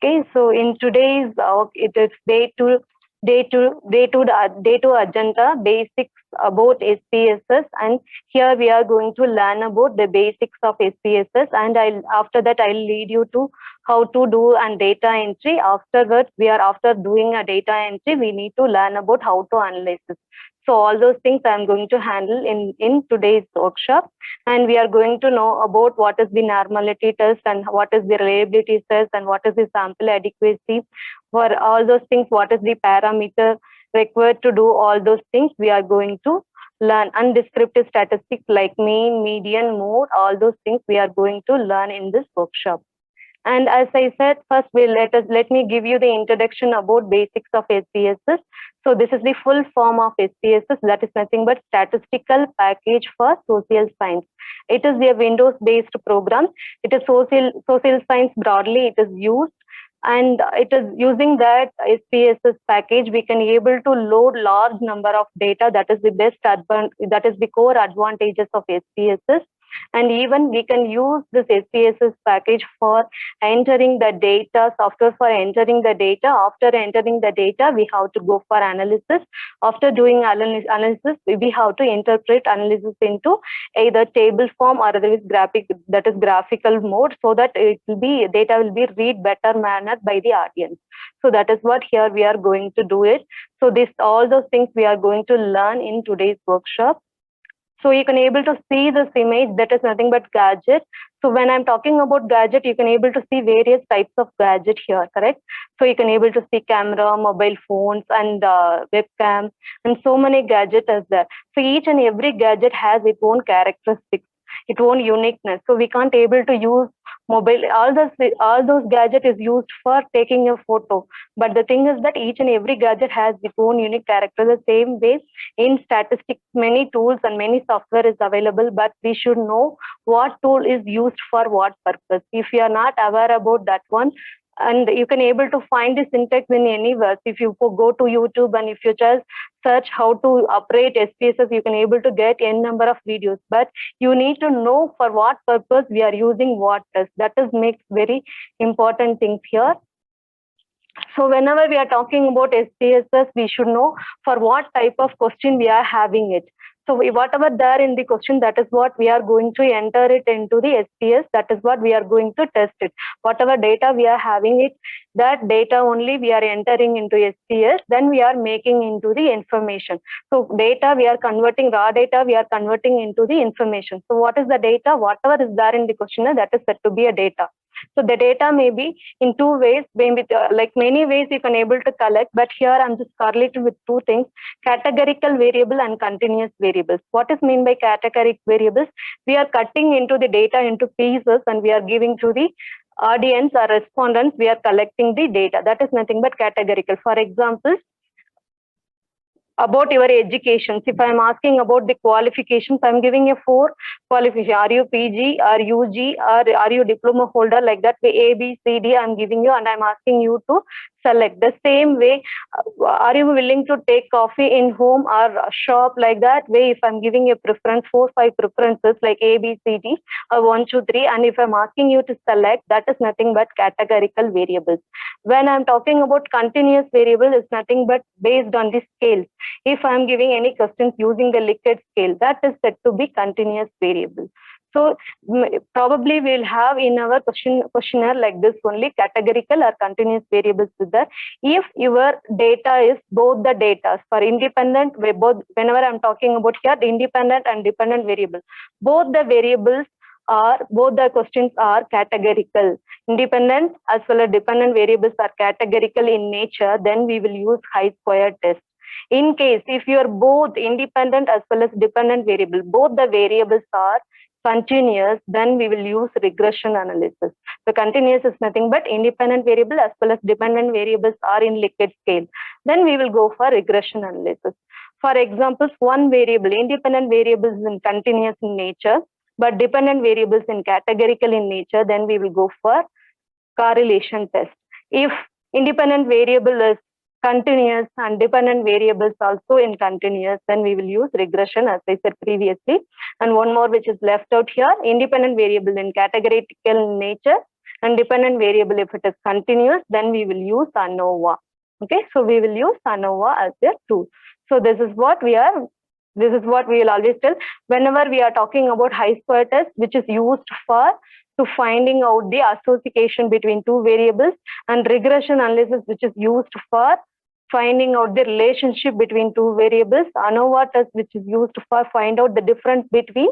Okay, so in today's it is day two agenda basics about SPSS, and here we are going to learn about the basics of SPSS, and I'll after that I'll lead you to how to do and data entry. Afterwards, after doing a data entry, we need to learn about how to analyze this. So all those things I'm going to handle in today's workshop, and we are going to know about what is the normality test and what is the reliability test and what is the sample adequacy. For all those things, what is the parameter required to do all those things, we are going to learn. And descriptive statistics like mean, median, mode, all those things we are going to learn in this workshop. And as I said, first let me give you the introduction about basics of SPSS. So this is the full form of SPSS, that is nothing but statistical package for social science. It is a Windows-based program. It is social science broadly. It is used, and it is using that SPSS package we can able to load large number of data. That is that is the core advantages of SPSS. And even we can use this SPSS package for entering the data, software for entering the data. After entering the data, we have to go for analysis. After doing analysis, we have to interpret analysis into either table form or otherwise graphical mode, so that data will be read better manner by the audience. So that is what here we are going to do it. So all those things we are going to learn in today's workshop. So you can able to see this image, that is nothing but gadget. So when I'm talking about gadget, you can able to see various types of gadget here, correct? So you can able to see camera, mobile phones, and webcam, and so many gadgets as there. So each and every gadget has its own characteristics, its own uniqueness. So we can't able to use mobile. All those gadget is used for taking a photo. But the thing is that each and every gadget has its own unique character. The same way in statistics, many tools and many software is available, but we should know what tool is used for what purpose. If you are not aware about that one, and you can able to find the syntax in anywhere. If you go to YouTube and if you just search how to operate SPSS, you can able to get n number of videos. But you need to know for what purpose we are using what test. That is makes very important things here. So whenever we are talking about SPSS, we should know for what type of question we are having it. So whatever there in the question, that is what we are going to enter it into the SPS. That is what we are going to test it. Whatever data we are having it, that data only we are entering into SPS, then we are making into the information. So data we are converting, raw data we are converting into the information. So what is the data? Whatever is there in the questionnaire, that is said to be a data. So the data may be in two ways, maybe like many ways you can able to collect, but here I'm just correlated with two things: categorical variable and continuous variables. What is mean by categorical variables? We are cutting into the data into pieces and we are giving to the audience or respondents, we are collecting the data. That is nothing but categorical. For example, about your education. If I'm asking about the qualifications, I'm giving a 4 qualification. Are you PG, are you UG, or are you diploma holder, like that way A, B, C, D I'm giving you, and I'm asking you to select. The same way, are you willing to take coffee in home or shop, like that way? If I'm giving a preference, 4, 5 preferences like A, B, C, D, or 1, 2, 3, and if I'm asking you to select, that is nothing but categorical variables. When I'm talking about continuous variable, it's nothing but based on the scales. If I'm giving any questions using the Likert scale, that is said to be continuous variable. So probably we'll have in our questionnaire like this only, categorical or continuous variables with that. If your data is both the data for independent, both, whenever I'm talking about here, the independent and dependent variable, both the variables are, both the questions are categorical. Independent as well as dependent variables are categorical in nature, then we will use chi-square test. In case if you are both independent as well as dependent variable, both the variables are continuous, then we will use regression analysis. So continuous is nothing but independent variable as well as dependent variables are in Likert scale. Then we will go for regression analysis. For examples, one variable, independent variables in continuous in nature, but dependent variables in categorical in nature, then we will go for correlation test. If independent variable is continuous and dependent variables also in continuous, then we will use regression, as I said previously. And one more which is left out here, independent variable in categorical nature and dependent variable, if it is continuous, then we will use ANOVA. Okay, so we will use ANOVA as a tool. So this is what we will always tell whenever we are talking about chi-square test, which is used for to finding out the association between two variables, and regression analysis, which is used for finding out the relationship between two variables. ANOVA test, which is used for find out the difference between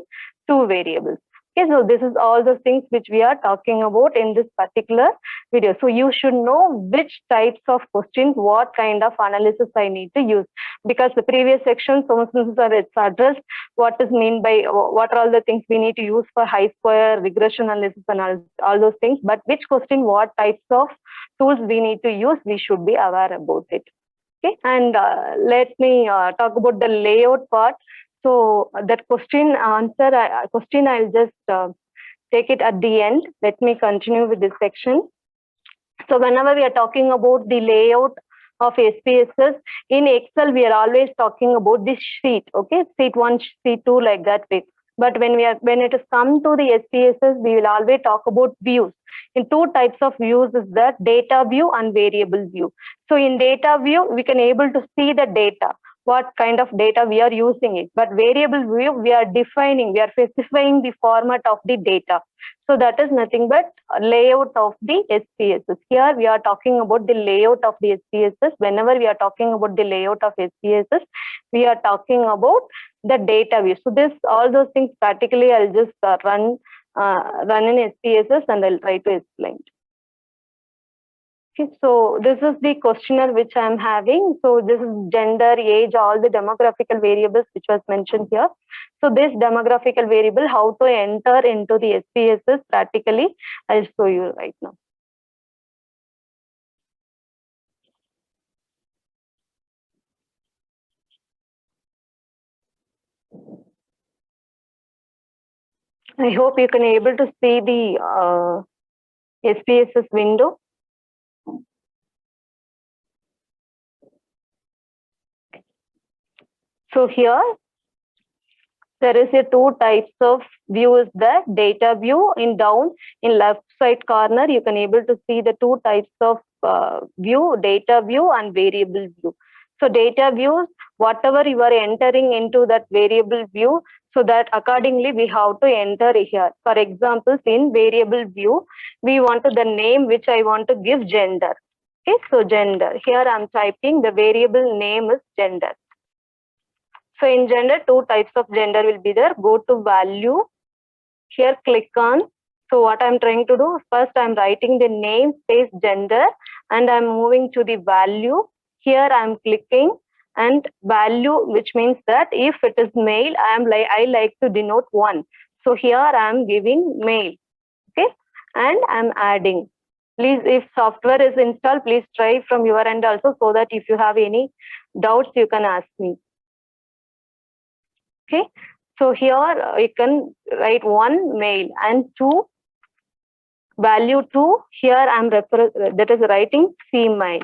two variables. Okay, so this is all the things which we are talking about in this particular video. So you should know which types of questions, what kind of analysis I need to use, because the previous section, it's addressed what is mean by what are all the things we need to use for chi-square, regression analysis, and all those things. But which question, what types of tools we need to use, we should be aware about it. Okay, and let me talk about the layout part. So that question I'll just take it at the end. Let me continue with this section. So whenever we are talking about the layout of SPSS in Excel, we are always talking about this sheet. Okay, sheet 1, sheet 2, like that way. But when it is come to the SPSS, we will always talk about views. In two types of views is that data view and variable view. So in data view, we can able to see the data, what kind of data we are using it. But variable view, we are specifying the format of the data. So that is nothing but layout of the SPSS. Here we are talking about the layout of the SPSS. Whenever we are talking about the layout of SPSS, we are talking about the data view. So all those things practically I'll just run in SPSS and I'll try to explain. Okay, so this is the questionnaire which I'm having. So this is gender, age, all the demographical variables which was mentioned here. So this demographical variable, how to enter into the SPSS practically, I'll show you right now. I hope you can able to see the SPSS window. So here there is a two types of views. The data view in left side corner, you can able to see the two types of view, data view and variable view. So data views, whatever you are entering into that variable view, so that accordingly we have to enter here. For example, in variable view, we want the name which I want to give gender. Okay, so gender. Here I'm typing the variable name is gender. So in gender, two types of gender will be there. Go to value. Here click on. So what I'm trying to do, first I'm writing the name space gender and I'm moving to the value. Here I'm clicking and value, which means that if it is male, I like to denote 1. So here I'm giving male. Okay, and I'm adding. Please, if software is installed, please try from your end also, so that if you have any doubts, you can ask me. Okay, so here you can write 1 male and 2 value 2. Here I'm that is writing female.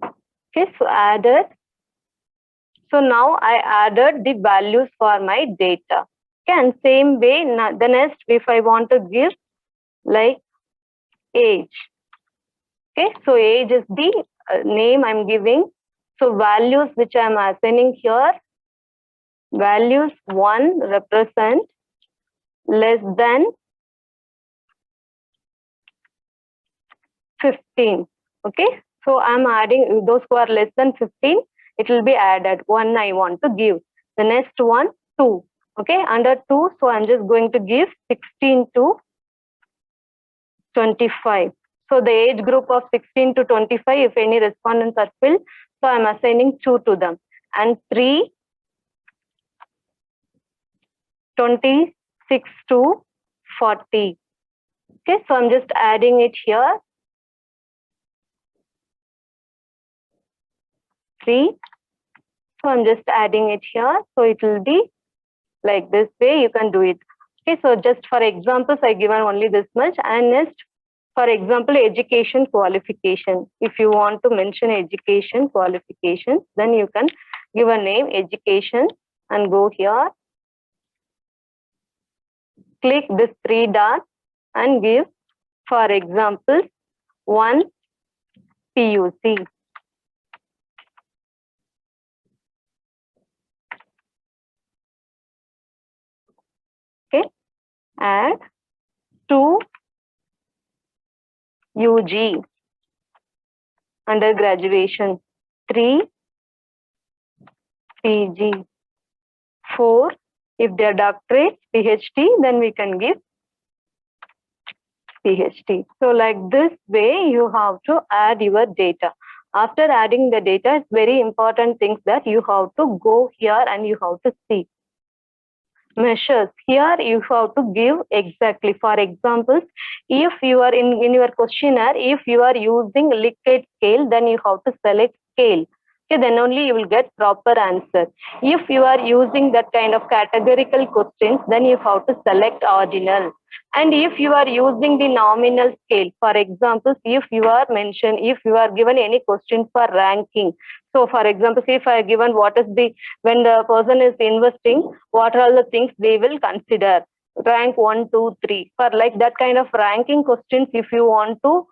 Okay, so added. So now I added the values for my data. Okay, and same way, the next, if I want to give like age. Okay, so age is the name I'm giving. So values which I'm assigning here, values 1 represent less than 15. Okay, so I'm adding those who are less than 15, it will be added 1 I want to give. The next one 2. Okay, under 2, so I'm just going to give 16 to 25. So the age group of 16 to 25, if any respondents are filled, so I'm assigning 2 to them. And 3, 26 to 40. Okay, so I'm just adding it here. 3. So I'm just adding it here. So it will be like this way, you can do it. Okay, so just for examples, I given only this much. And next, for example, education qualification. If you want to mention education qualification, then you can give a name education and go here. Click this 3 dots and give For example, 1 PUC. Okay, and 2 UG under graduation, 3 PG, 4 if they are doctorate, PhD, then we can give PhD. So like this way you have to add your data. After adding the data, it's very important things that you have to go here and you have to see. Measures. Here you have to give exactly. For example, if you are in your questionnaire, if you are using Likert scale, then you have to select scale. Okay, then only you will get proper answer. If you are using that kind of categorical questions, then you have to select ordinal. And if you are using the nominal scale, for example, if you are given any question for ranking. So for example, if I are given what is the, when the person is investing, what are all the things they will consider? Rank 1, 2, 3. For like that kind of ranking questions, if you want to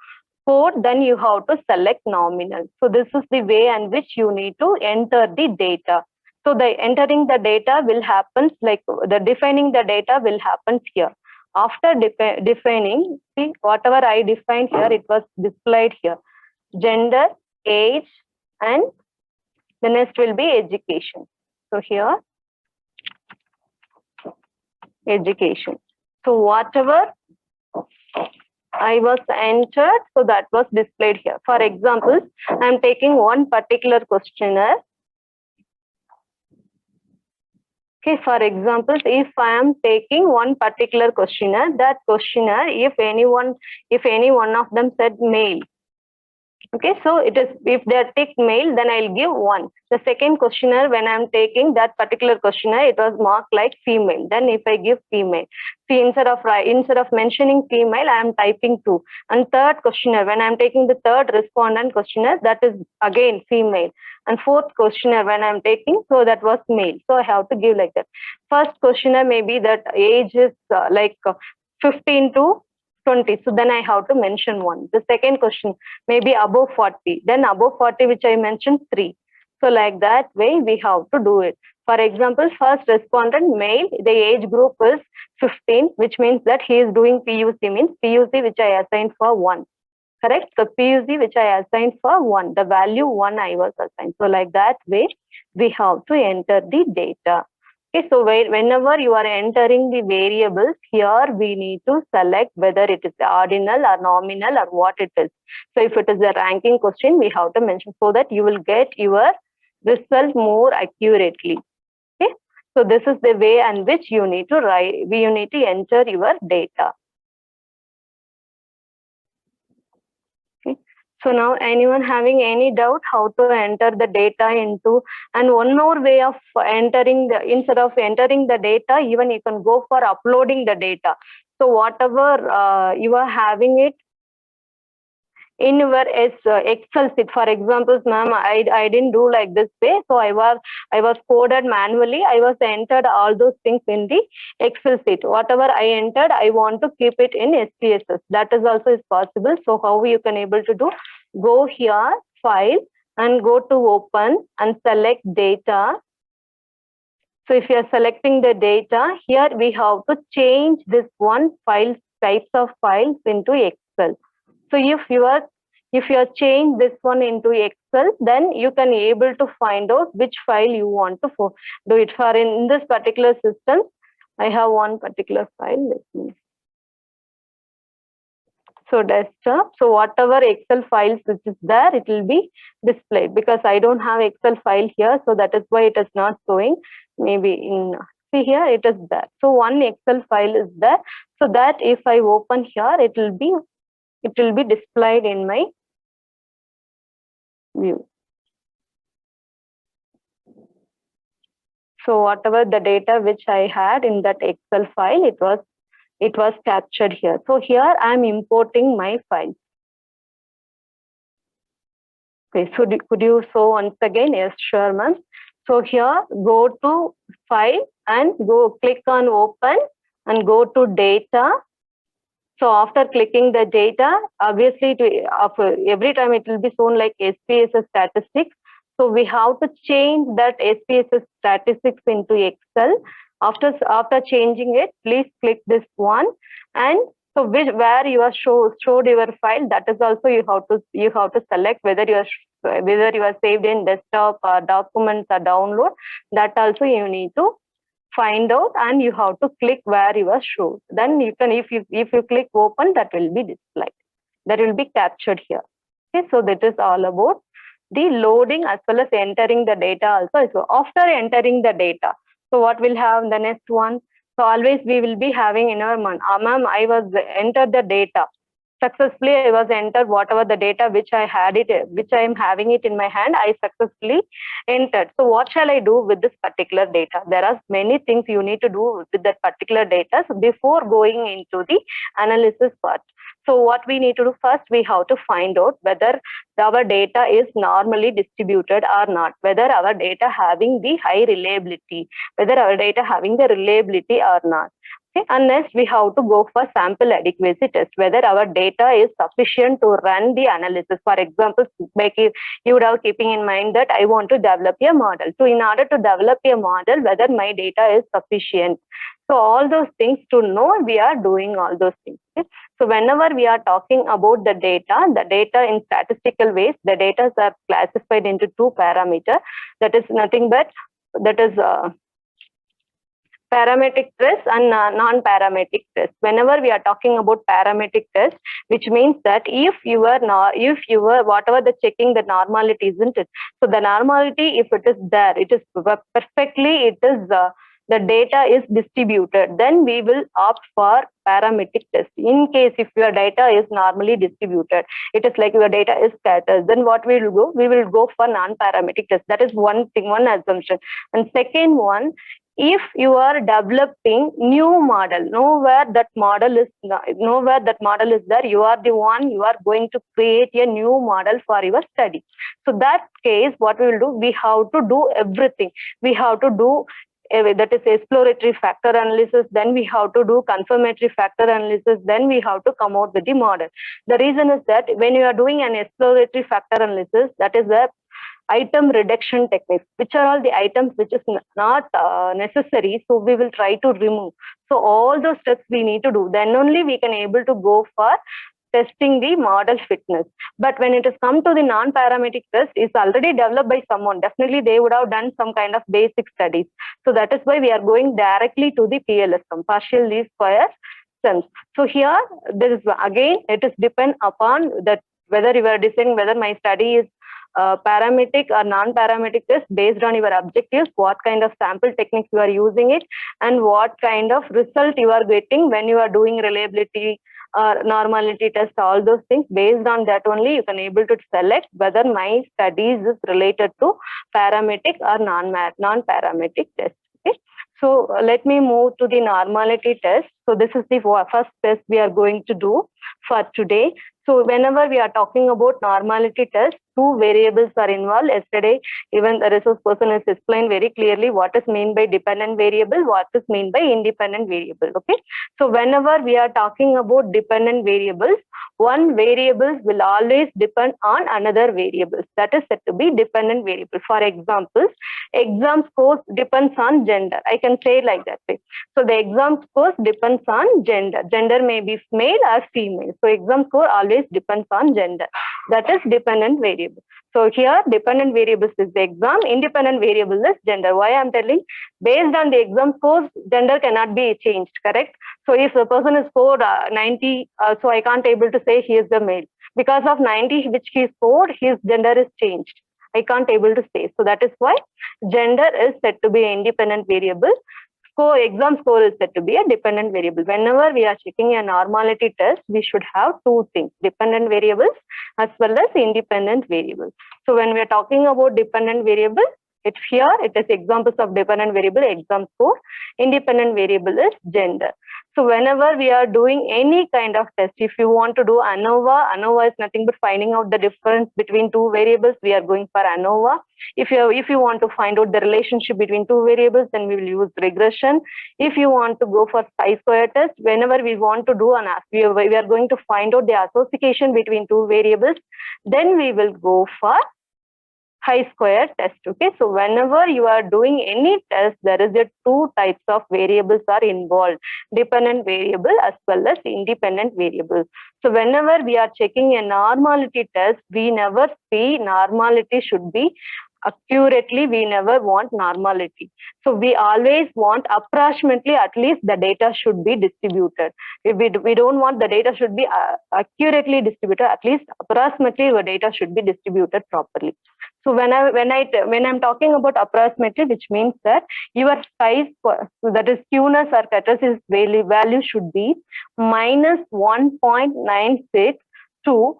code, then you have to select nominal. So this is the way in which you need to enter the data. So the entering the data will happen, like the defining the data will happen here. After defining, see whatever I defined here, it was displayed here. Gender, age, and the next will be education. So here, education. So whatever I was entered, so that was displayed here. For example, I am taking one particular questionnaire. Okay, for example, if I am taking one particular questionnaire, that questionnaire, if any one of them said male, okay, so it is, if they are tick male, then I'll give 1. The second questionnaire, when I'm taking that particular questionnaire, it was marked like female. Then if I give female, see, instead of mentioning female, I am typing 2. And third questionnaire, when I'm taking the third respondent questionnaire, that is again female. And fourth questionnaire, when I'm taking, so that was male. So I have to give like that. First questionnaire, maybe that age is 15 to 20. So then I have to mention 1. The second question, maybe above 40. Then above 40, which I mentioned 3. So like that way, we have to do it. For example, first respondent male, the age group is 15, which means that he is doing PUC, means PUC which I assigned for 1. Correct? So PUC which I assigned for 1. The value 1 I was assigned. So like that way, we have to enter the data. Okay, so whenever you are entering the variables, here we need to select whether it is ordinal or nominal or what it is. So if it is a ranking question, we have to mention so that you will get your result more accurately. Okay, so this is the way in which you need to enter your data. Okay. So now anyone having any doubt how to enter the data into, and one more way of entering instead of entering the data, even you can go for uploading the data. So whatever you are having it in your Excel sheet, for example, ma'am, I didn't do like this way. So I was coded manually. I was entered all those things in the Excel sheet. Whatever I entered, I want to keep it in SPSS. That is also is possible. So how you can able to do? Go here, file, and go to open and select data. So if you are selecting the data, here we have to change this one file, types of files into Excel. So if you are change this one into Excel, then you can able to find out which file you want to do it for. In this particular system, I have one particular file. Let me. So desktop. So whatever Excel files which is there, it will be displayed because I don't have Excel file here. So that is why it is not showing. Maybe in, see here, it is there. So one Excel file is there. So that if I open here, it will be displayed in my view. So whatever the data which I had in that Excel file, it was captured here. So here I am importing my file. Okay, so could you show once again? Yes, sure, ma'am. So here, go to file and go click on open and go to data. So after clicking the data, obviously every time it will be shown like SPSS statistics. So we have to change that SPSS statistics into Excel. After changing it, please click this one, and so where you are showed your file, that is also you have to select whether you are saved in desktop or documents or download. That also you need to find out, and you have to click where you are shown. Then you can, if you click open, that will be displayed, that will be captured here. Okay, so that is all about the loading as well as entering the data also. So after entering the data, so what will have the next one? So always we will be having in our mind, ma'am, I was entered the data successfully. I was entered whatever the data which I had it, which I am having it in my hand, I successfully entered. So what shall I do with this particular data? There are many things you need to do with that particular data before going into the analysis part. So what we need to do first, we have to find out whether our data is normally distributed or not, whether our data having the high reliability, whether our data having the reliability or not. Okay, and next we have to go for sample adequacy test, whether our data is sufficient to run the analysis. For example, like you would have keeping in mind that I want to develop a model. So in order to develop a model, whether my data is sufficient. So all those things to know, we are doing all those things. Okay? So whenever we are talking about the data in statistical ways, the data are classified into two parameters. That is nothing but, that is parametric test and non-parametric test. Whenever we are talking about parametric test, which means that if you were whatever the checking the normality, isn't it? So the normality, if it is there, it is perfectly, it is the data is distributed, then we will opt for parametric test. In case if your data is normally distributed, it is like your data is scattered, then what we will go? We will go for non-parametric test. That is one thing, one assumption. And second one, if you are developing new model, nowhere that model is there, you are the one, you are going to create a new model for your study. So that case, what we will do, we have to do everything. We have to do that is exploratory factor analysis, then we have to do confirmatory factor analysis, then we have to come out with the model. The reason is that when you are doing an exploratory factor analysis, that is the item reduction techniques, which are all the items which is not necessary, so we will try to remove. So all those steps we need to do, then only we can able to go for testing the model fitness. But when it has come to the non-parametric test, is already developed by someone, definitely they would have done some kind of basic studies. So that is why we are going directly to the PLSM, partial least square sums. So here, this is again, it is depend upon that whether you are deciding whether my study is parametric or non-parametric test based on your objectives, what kind of sample techniques you are using it, and what kind of result you are getting when you are doing reliability or normality test, all those things. Based on that only you can able to select whether my studies is related to parametric or non-parametric test. Okay. So let me move to the normality test. So this is the first test we are going to do for today. So whenever we are talking about normality test, two variables are involved. Yesterday, even the resource person has explained very clearly what is meant by dependent variable, what is meant by independent variable. Okay. So whenever we are talking about dependent variables, one variable will always depend on another variable. That is said to be dependent variable. For example, exam scores depends on gender. I can say like that way. So the exam scores depends on gender. Gender may be male or female. So exam score always depends on gender. That is dependent variable. So here dependent variables is the exam, independent variable is gender. Why I am telling? Based on the exam scores, gender cannot be changed, correct? So if the person is scored 90, so I can't able to say he is the male. Because of 90 which he scored, his gender is changed. I can't able to say. So that is why gender is said to be an independent variable. Exam score is said to be a dependent variable. Whenever we are checking a normality test, we should have two things, dependent variables as well as independent variables. So when we are talking about dependent variables, Here it is examples of dependent variable, exam score. Independent variable is gender. So whenever we are doing any kind of test, if you want to do ANOVA is nothing but finding out the difference between two variables. We are going for ANOVA. If you want to find out the relationship between two variables, then we will use regression. If you want to go for chi-square test, whenever we want to do we are going to find out the association between two variables, then we will go for chi-square test. Okay, so whenever you are doing any test, there is a two types of variables are involved: dependent variable as well as independent variable. So whenever we are checking a normality test, we never see normality should be accurately. We never want normality. So we always want approximately, at least the data should be distributed. We don't want the data should be accurately distributed. At least approximately the data should be distributed properly. So when I'm talking about approximately, which means that your size, that is skewness or kurtosis value should be minus 1.96 to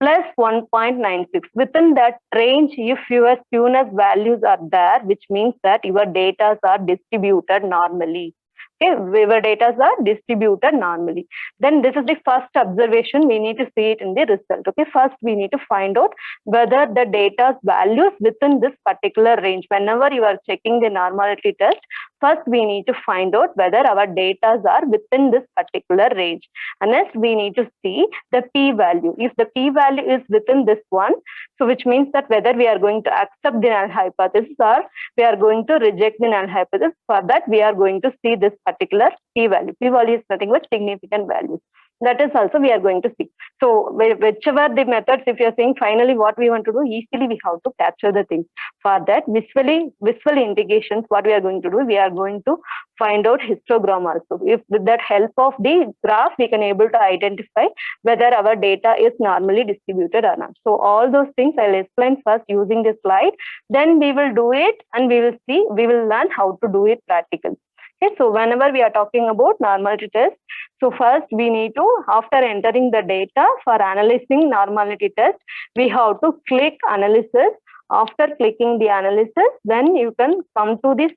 plus 1.96. Within that range, if your skewness values are there, which means that your data are distributed normally. Okay, your data are distributed normally. Then this is the first observation. We need to see it in the result. Okay, first we need to find out whether the data's values within this particular range. Whenever you are checking the normality test, first we need to find out whether our data are within this particular range. And next we need to see the p-value. If the p-value is within this one, so which means that whether we are going to accept the null hypothesis or we are going to reject the null hypothesis. For that, we are going to see this particular p-value. P-value is nothing but significant values. That is also we are going to see. So whichever the methods, if you're saying finally what we want to do, easily we have to capture the things. For that, visual indications, what we are going to do, we are going to find out histogram also. If with that help of the graph, we can able to identify whether our data is normally distributed or not. So all those things I'll explain first using this slide. Then we will do it and we will learn how to do it practically. Okay, so whenever we are talking about normality test, so first we need to, after entering the data for analyzing normality test, we have to click analysis. After clicking the analysis, then you can come to the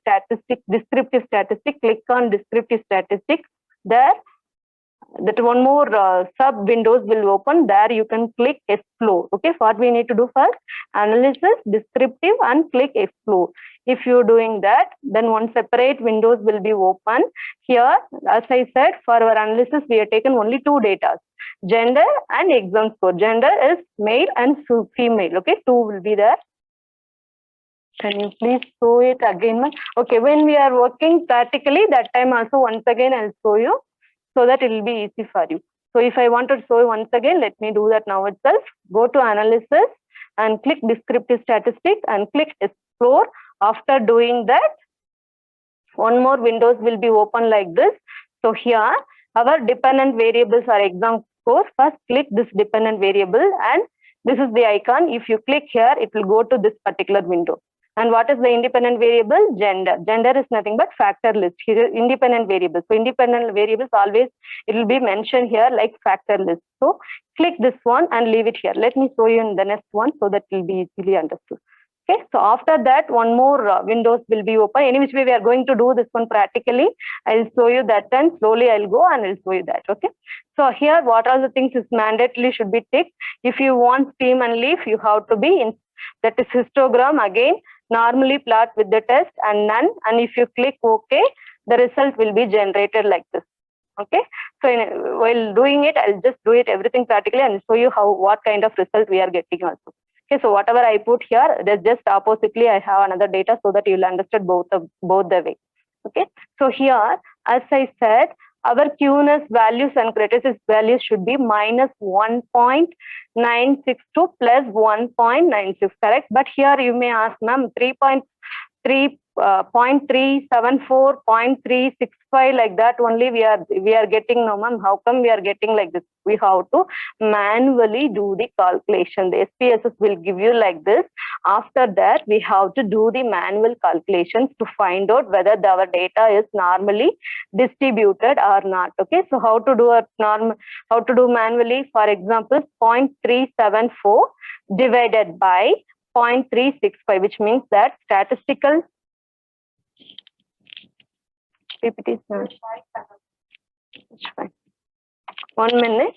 descriptive statistic, click on descriptive statistic. There, that one more sub windows will open. There you can click explore. Okay, what we need to do first, analysis, descriptive, and click explore. If you're doing that, then one separate windows will be open. Here, as I said, for our analysis, we have taken only two data, gender and exam score. Gender is male and female. Okay, two will be there. Can you please show it again? Okay, when we are working practically, that time also once again I'll show you so that it will be easy for you. So if I want to show you once again, let me do that now itself. Go to analysis and click descriptive statistic and click explore. After doing that, one more windows will be open like this. So here, our dependent variables are exam score. First, click this dependent variable and this is the icon. If you click here, it will go to this particular window. And what is the independent variable? Gender. Gender is nothing but factor list. Here, independent variables. So independent variables always, it will be mentioned here like factor list. So click this one and leave it here. Let me show you in the next one so that it will be easily understood. Okay, so after that, one more windows will be open. Any which way we are going to do this one practically, I'll show you that and slowly I'll go and I'll show you that. Okay, so here what are the things is mandatorily should be ticked. If you want stream and leaf, you have to be in, that is histogram again, normally plot with the test and none. And if you click OK, the result will be generated like this. Okay, so while doing it, I'll just do it everything practically and show you what kind of result we are getting also. Okay, so whatever I put here, there's just oppositely I have another data so that you'll understand both the way. Okay, so here, as I said, our skewness values and kurtosis values should be minus 1.96 to plus 1.96, correct? But here you may ask, ma'am, 3.3, 0.374, 0.365 like that only we are getting. No, ma'am, how come we are getting like this? We have to manually do the calculation. The SPSS will give you like this. After that, we have to do the manual calculations to find out whether our data is normally distributed or not. Okay, so how to do manually? For example, 0.374 divided by 0.365, which means that statistical PPT is not. It's fine. 1 minute.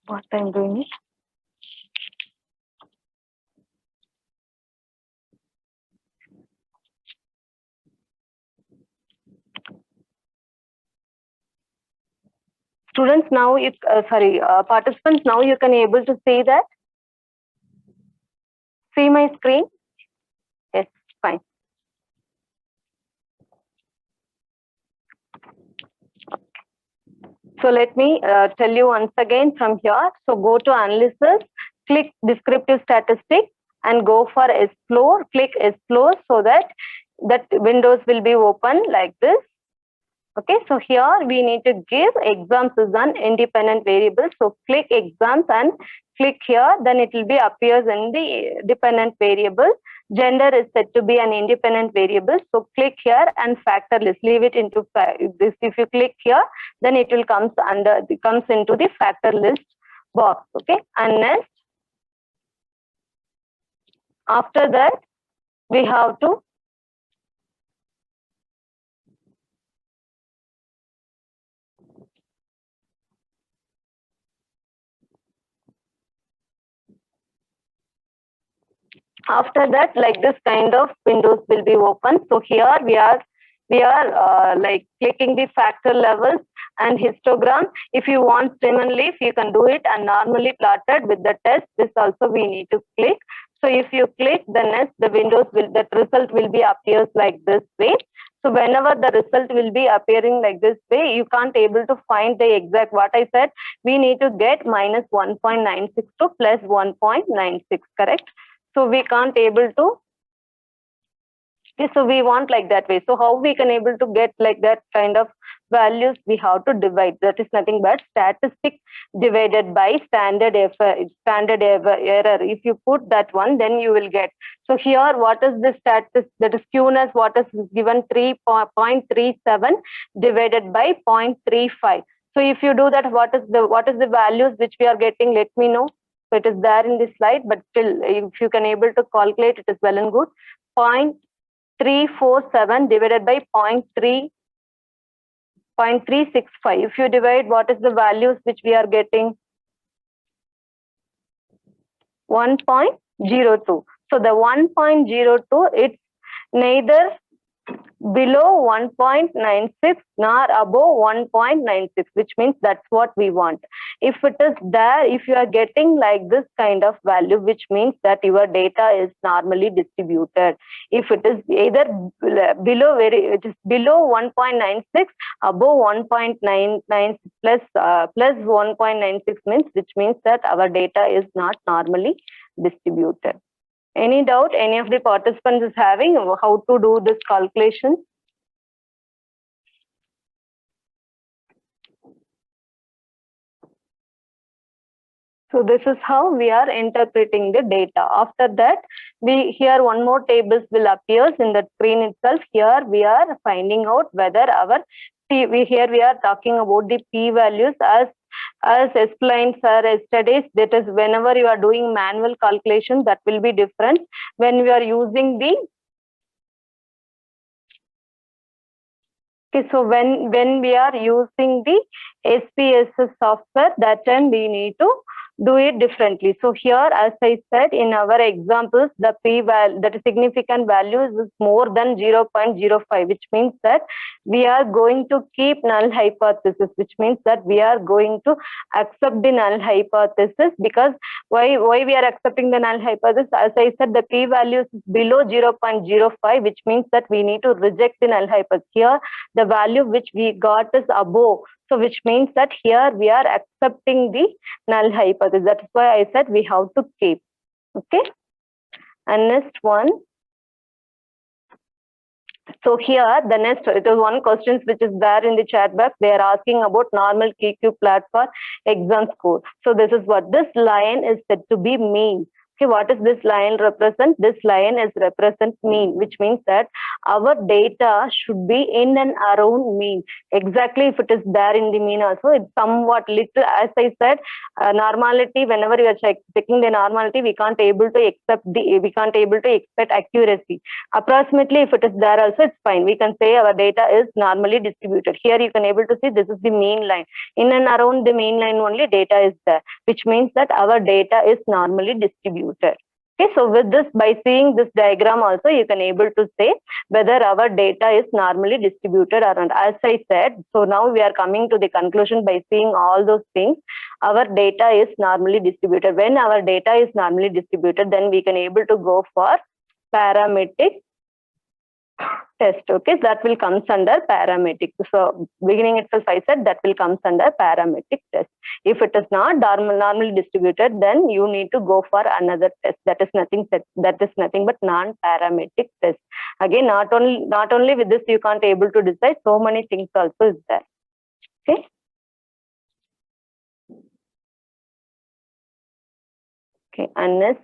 What I'm doing it. Students, now you participants, now you can able to see that. See my screen? Yes, fine. So let me tell you once again from here. So go to analysis, click descriptive statistics and go for explore, click explore so that windows will be open like this. Okay, so here we need to give exams as an independent variable. So click exams and click here, then it will be appears in the dependent variable. Gender is set to be an independent variable. So click here and factor list. Leave it into this. If you click here, then it will comes into the factor list box. Okay, and next, after that, we have to after that, like this kind of windows will be open. So here we are like clicking the factor levels and histogram. If you want stem and leaf, you can do it, and normally plotted with the test, this also we need to click. So if you click, then the windows will, that result will be appears like this way. So whenever the result will be appearing like this way, you can't able to find the exact what I said. We need to get minus 1.96 to plus 1.96, correct? So we can't able to. Okay, so we want like that way. So how we can able to get like that kind of values? We have to divide. That is nothing but statistic divided by standard error. If you put that one, then you will get. So here, what is the statistic? That is skewness. What is given? 3.37 divided by 0.35. So if you do that, what is the values which we are getting? Let me know. So it is there in this slide, but still, if you can able to calculate, it is well and good. 0.347 divided by 0.365. If you divide, what is the values which we are getting? 1.02. So the 1.02, it's neither below 1.96 nor above 1.96, which means that's what we want. If it is there, if you are getting like this kind of value, which means that your data is normally distributed. If it is either below it is below 1.96, above 1.99 plus 1.96 means, which means that our data is not normally distributed. Any doubt any of the participants is having how to do this calculation? So this is how we are interpreting the data. After that, here one more tables will appear in the screen itself. Here we are finding out whether our here we are talking about the p-values as explained sir yesterday's. That is, whenever you are doing manual calculation, that will be different. When we are using the so when we are using the SPSS software, that time we need to do it differently. So here, as I said in our examples, the p-value, that is significant values, is more than 0.05, which means that we are going to keep null hypothesis, which means that we are going to accept the null hypothesis. Because why we are accepting the null hypothesis? As I said, the p-values is below 0.05, which means that we need to reject the null hypothesis. Here, the value which we got is above. So which means that here we are accepting the null hypothesis. That is why I said we have to keep. Okay. And next one. So here the next, it is one question which is there in the chat box. They are asking about normal KQ plot for exam score. So this is what this line is said to be mean. Okay, what is this line represent? This line is represent mean, which means that our data should be in and around mean. Exactly, if it is there in the mean also, it's somewhat little, as I said, normality, whenever you are checking the normality, we can't able to expect accuracy. Approximately, if it is there also, it's fine. We can say our data is normally distributed. Here you can able to see this is the mean line. In and around the mean line only data is there, which means that our data is normally distributed. Okay, so with this, by seeing this diagram also, you can able to say whether our data is normally distributed or not. As I said, so now we are coming to the conclusion by seeing all those things. Our data is normally distributed. When our data is normally distributed, then we can able to go for parametric test. Okay, that will comes under parametric. So beginning itself I said that will comes under parametric test. If it is not normally distributed, then you need to go for another test. That is nothing but non-parametric test. Again, not only with this you can't able to decide, so many things also is there. Okay. Okay, and next.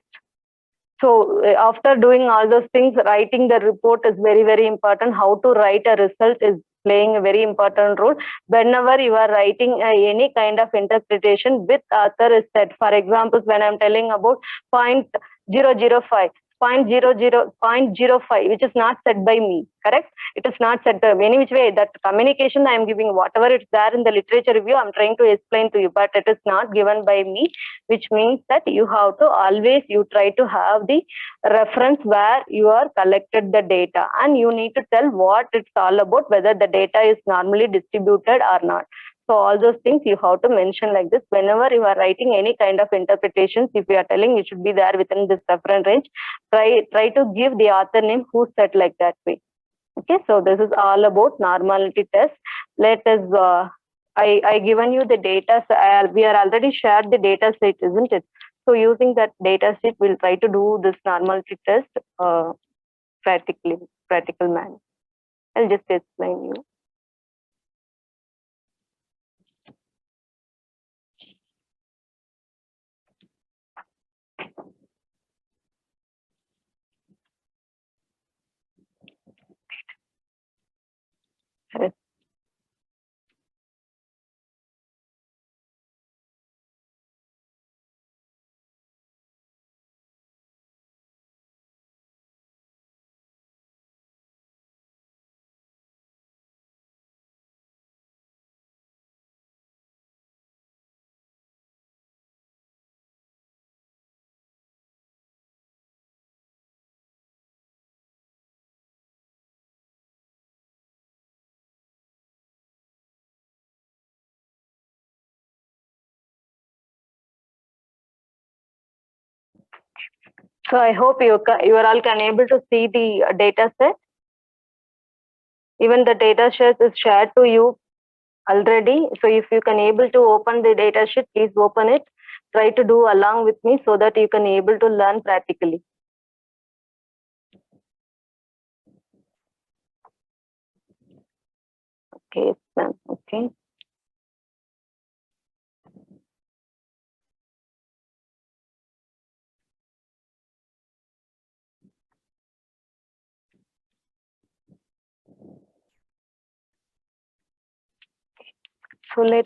So after doing all those things, writing the report is very, very important. How to write a result is playing a very important role. Whenever you are writing any kind of interpretation with author is set. For example, when I'm telling about 0.005, 0.05, which is not set by me, correct? It is not set by me. Any which way, that communication I am giving, whatever it's there in the literature review, I'm trying to explain to you, but it is not given by me, which means that you have to always, you try to have the reference where you are collected the data, and you need to tell what it's all about, whether the data is normally distributed or not. So all those things you have to mention like this. Whenever you are writing any kind of interpretations, if you are telling it should be there within this reference range, try to give the author name who said like that way. Okay, so this is all about normality test. Let us I given you the data. We are already shared the data set, isn't it? So using that data set, we'll try to do this normality test practical manner. I'll just explain you. Yes. So I hope you are all can able to see the data set. Even the data set is shared to you already. So if you can able to open the data sheet, please open it. Try to do along with me so that you can able to learn practically. Okay, ma'am. Okay. So let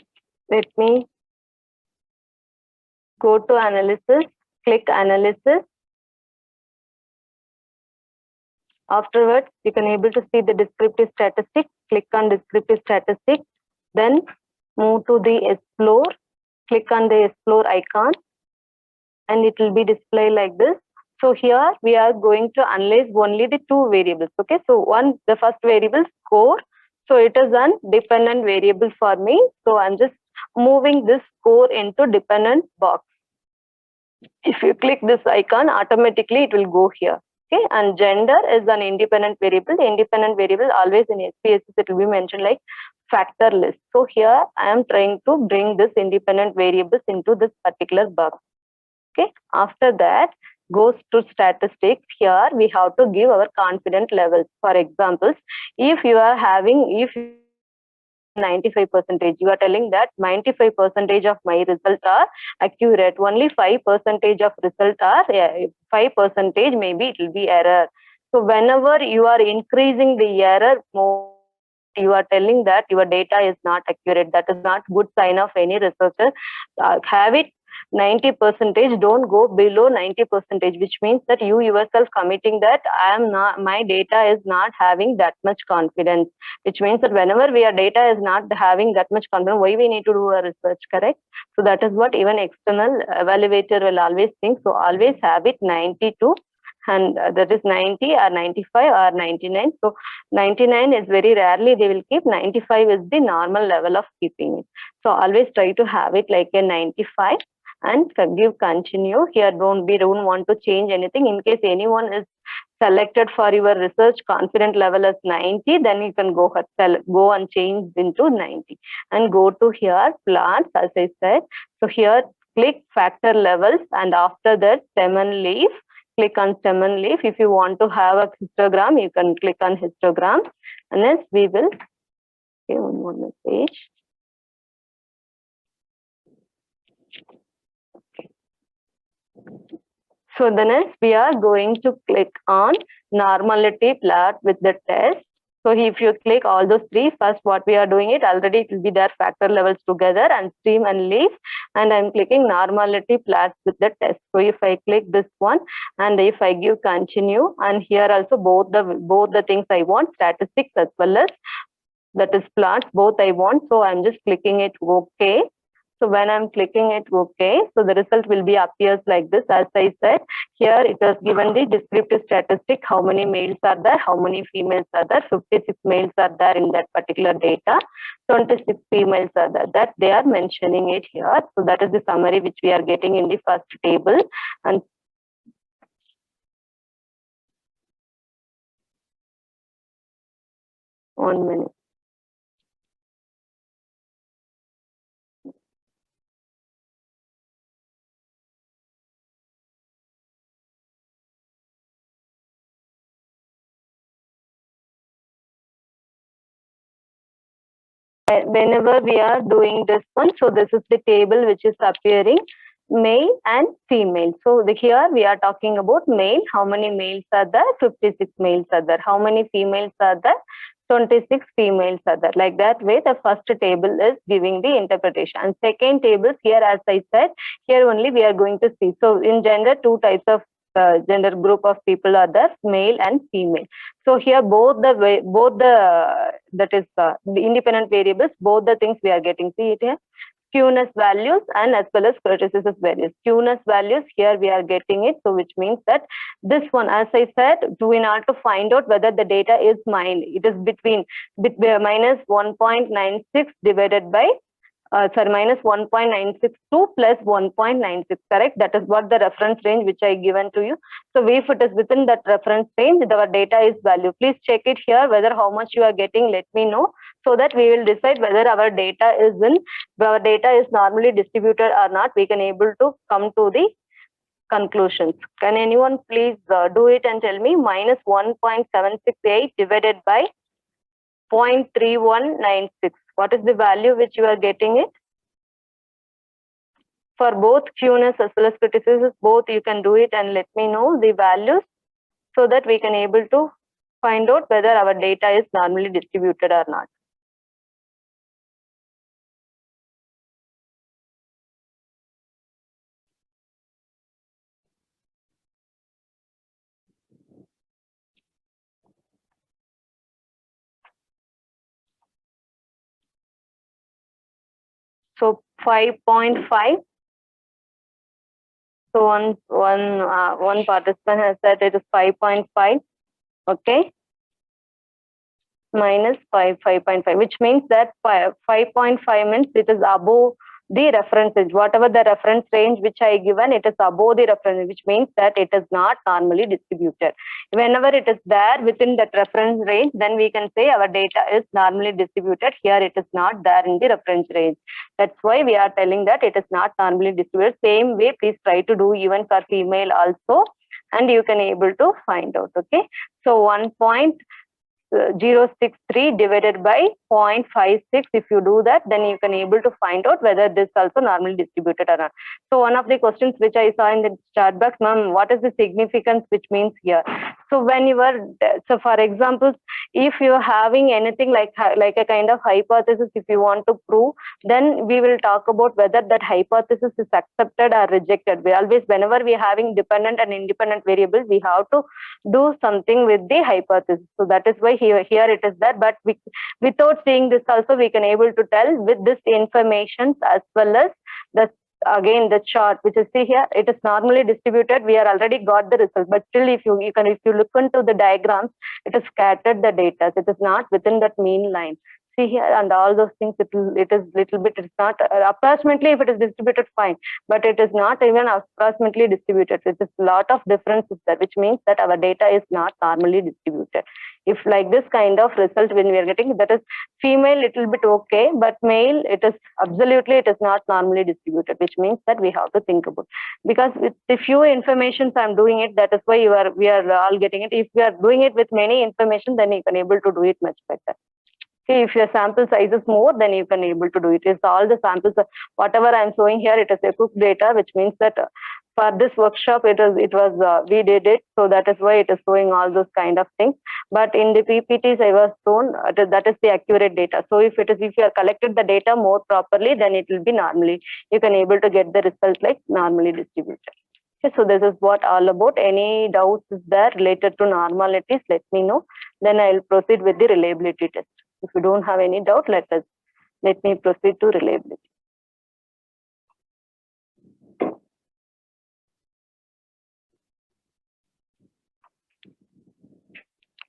me go to analysis, click analysis. Afterwards, you can able to see the descriptive statistics. Click on descriptive statistics. Then move to the explore. Click on the explore icon, and it will be displayed like this. So here we are going to analyze only the two variables. Okay, so the first variable score. So it is an dependent variable for me. So I'm just moving this score into dependent box. If you click this icon, automatically it will go here. Okay, and gender is an independent variable. The independent variable always in SPSS it will be mentioned like factor list. So here I am trying to bring this independent variables into this particular box. Okay, after that goes to statistics. Here we have to give our confidence levels. For examples, if you are having 95%. You are telling that 95% of my results are accurate. Only 5% of results are 5% maybe it will be error. So whenever you are increasing the error more, you are telling that your data is not accurate. That is not good sign of any researcher. Have it 90%, don't go below 90%, which means that you yourself committing that my data is not having that much confidence, which means that whenever our data is not having that much confidence, why we need to do a research, correct? So that is what even external evaluator will always think. So always have it 92, and that is 90 or 95 or 99. So 99 is very rarely they will keep. 95 is the normal level of keeping it. So always try to have it like a 95 and give continue. Here we don't want to change anything. In case anyone is selected for your research confidence level as 90, then you can go and change into 90 and go to here plots, as I said. So here click factor levels, and after that stem and leaf. Click on stem and leaf. If you want to have a histogram, you can click on histogram, and then we will okay, one more page. So then we are going to click on normality plot with the test. So if you click all those three, first what we are doing it already, it will be their factor levels together and stream and leaf, and I'm clicking normality plots with the test. So if I click this one and if I give continue, and here also both the things I want, statistics as well as that is plots, both I want. So I'm just clicking it okay. So when I'm clicking it okay, so the result will be appears like this. As I said, here it has given the descriptive statistic, how many males are there, how many females are there. 56 males are there in that particular data, 26 females are there, that they are mentioning it here. So that is the summary which we are getting in the first table. And one minute. Whenever we are doing this one, so this is the table which is appearing, male and female. So here we are talking about male. How many males are there? 56 males are there. How many females are there? 26 females are there. Like that way, the first table is giving the interpretation. And second table here, as I said, here only we are going to see. So in gender, two types of gender group of people are there, male and female. So here that is the independent variables, both the things we are getting. See it here, skewness values and as well as criticism values. Skewness values here we are getting it. So which means that this one, as I said, in order to find out whether the data is mine, it is between minus 1.96 divided by minus 1.962 plus 1.96, correct? That is what the reference range which I given to you. So if it is within that reference range, our data is value. Please check it here whether how much you are getting. Let me know, so that we will decide whether our data is normally distributed or not. We can able to come to the conclusions. Can anyone please do it and tell me? Minus 1.768 divided by 0.3196. What is the value which you are getting it? For both skewness as well as criticism, both you can do it and let me know the values, so that we can able to find out whether our data is normally distributed or not. So 5.5. So one participant has said it is 5.5. Okay. Minus 5.5, which means that 5.5 means it is above the reference range. Whatever the reference range which I given, it is above the reference, which means that it is not normally distributed. Whenever it is there within that reference range, then we can say our data is normally distributed. Here it is not there in the reference range. That's why we are telling that it is not normally distributed. Same way, please try to do even for female also, and you can able to find out. Okay. So 1.768 0.063 divided by 0.56. If you do that, then you can able to find out whether this also normally distributed or not. So one of the questions which I saw in the chat box, ma'am, what is the significance which means here? So when you are, so for example, if you're having anything like a kind of hypothesis, if you want to prove, then we will talk about whether that hypothesis is accepted or rejected. We always, whenever we are having dependent and independent variables, we have to do something with the hypothesis. So that is why here it is there. But without seeing this also, we can able to tell with this information as well as the again the chart which is see here, it is normally distributed. We are already got the result, but still if you look into the diagrams, it is scattered the data. It is not within that mean line. See here, and all those things, it is little bit, it's not approximately, if it is distributed fine, but it is not even approximately distributed. It is a lot of differences there, which means that our data is not normally distributed. If like this kind of result when we are getting, that is female little bit okay, but male, it is absolutely, it is not normally distributed, which means that we have to think about, because with the few informations I'm doing it, that is why we are all getting it. If we are doing it with many information, then you can able to do it much better. Okay, if your sample size is more, then you can able to do it. It's all the samples, whatever I'm showing here, it is a cooked data, which means that for this workshop, we did it, so that is why it is showing all those kind of things. But in the PPTs, I was shown that is the accurate data. So if you are collected the data more properly, then it will be normally, you can able to get the result like normally distributed. Okay, so this is what all about. Any doubts is there related to normalities, let me know. Then I will proceed with the reliability test. If you don't have any doubt, let me proceed to reliability.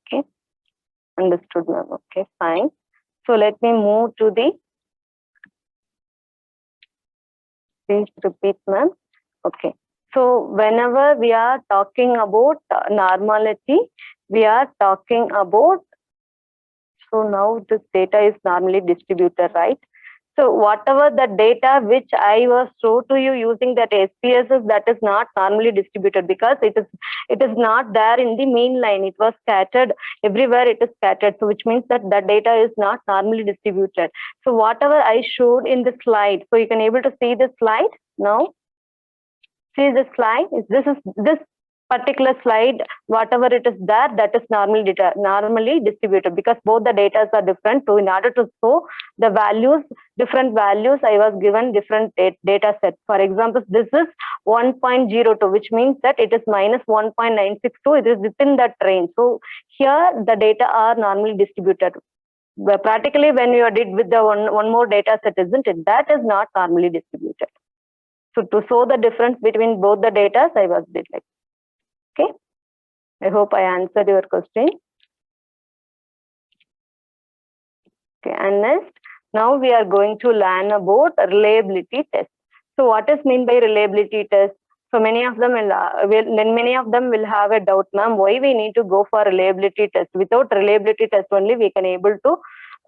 Okay, understood, ma'am. Okay, fine. So let me move to the, please repeat, ma'am. Okay. So whenever we are talking about normality, we are talking about, so now this data is normally distributed, right? So whatever the data which I was shown to you using that SPSS, that is not normally distributed, because it is not there in the mean line. It was scattered everywhere. It is scattered, so which means that the data is not normally distributed. So whatever I showed in the slide, so you can able to see the slide now. See the slide. This particular slide, whatever it is there, that is normally distributed, because both the data are different. So in order to show the values, different values, I was given different data sets. For example, this is 1.02, which means that it is minus 1.962. It is within that range. So here the data are normally distributed. But practically, when you did with the one more data set, isn't it? That is not normally distributed. So to show the difference between both the data, I was did like. Okay, I hope I answered your question. Okay, and next, now we are going to learn about reliability test. So what is mean by reliability test? So many of them will have a doubt, ma'am, why we need to go for reliability test? Without reliability test only we can able to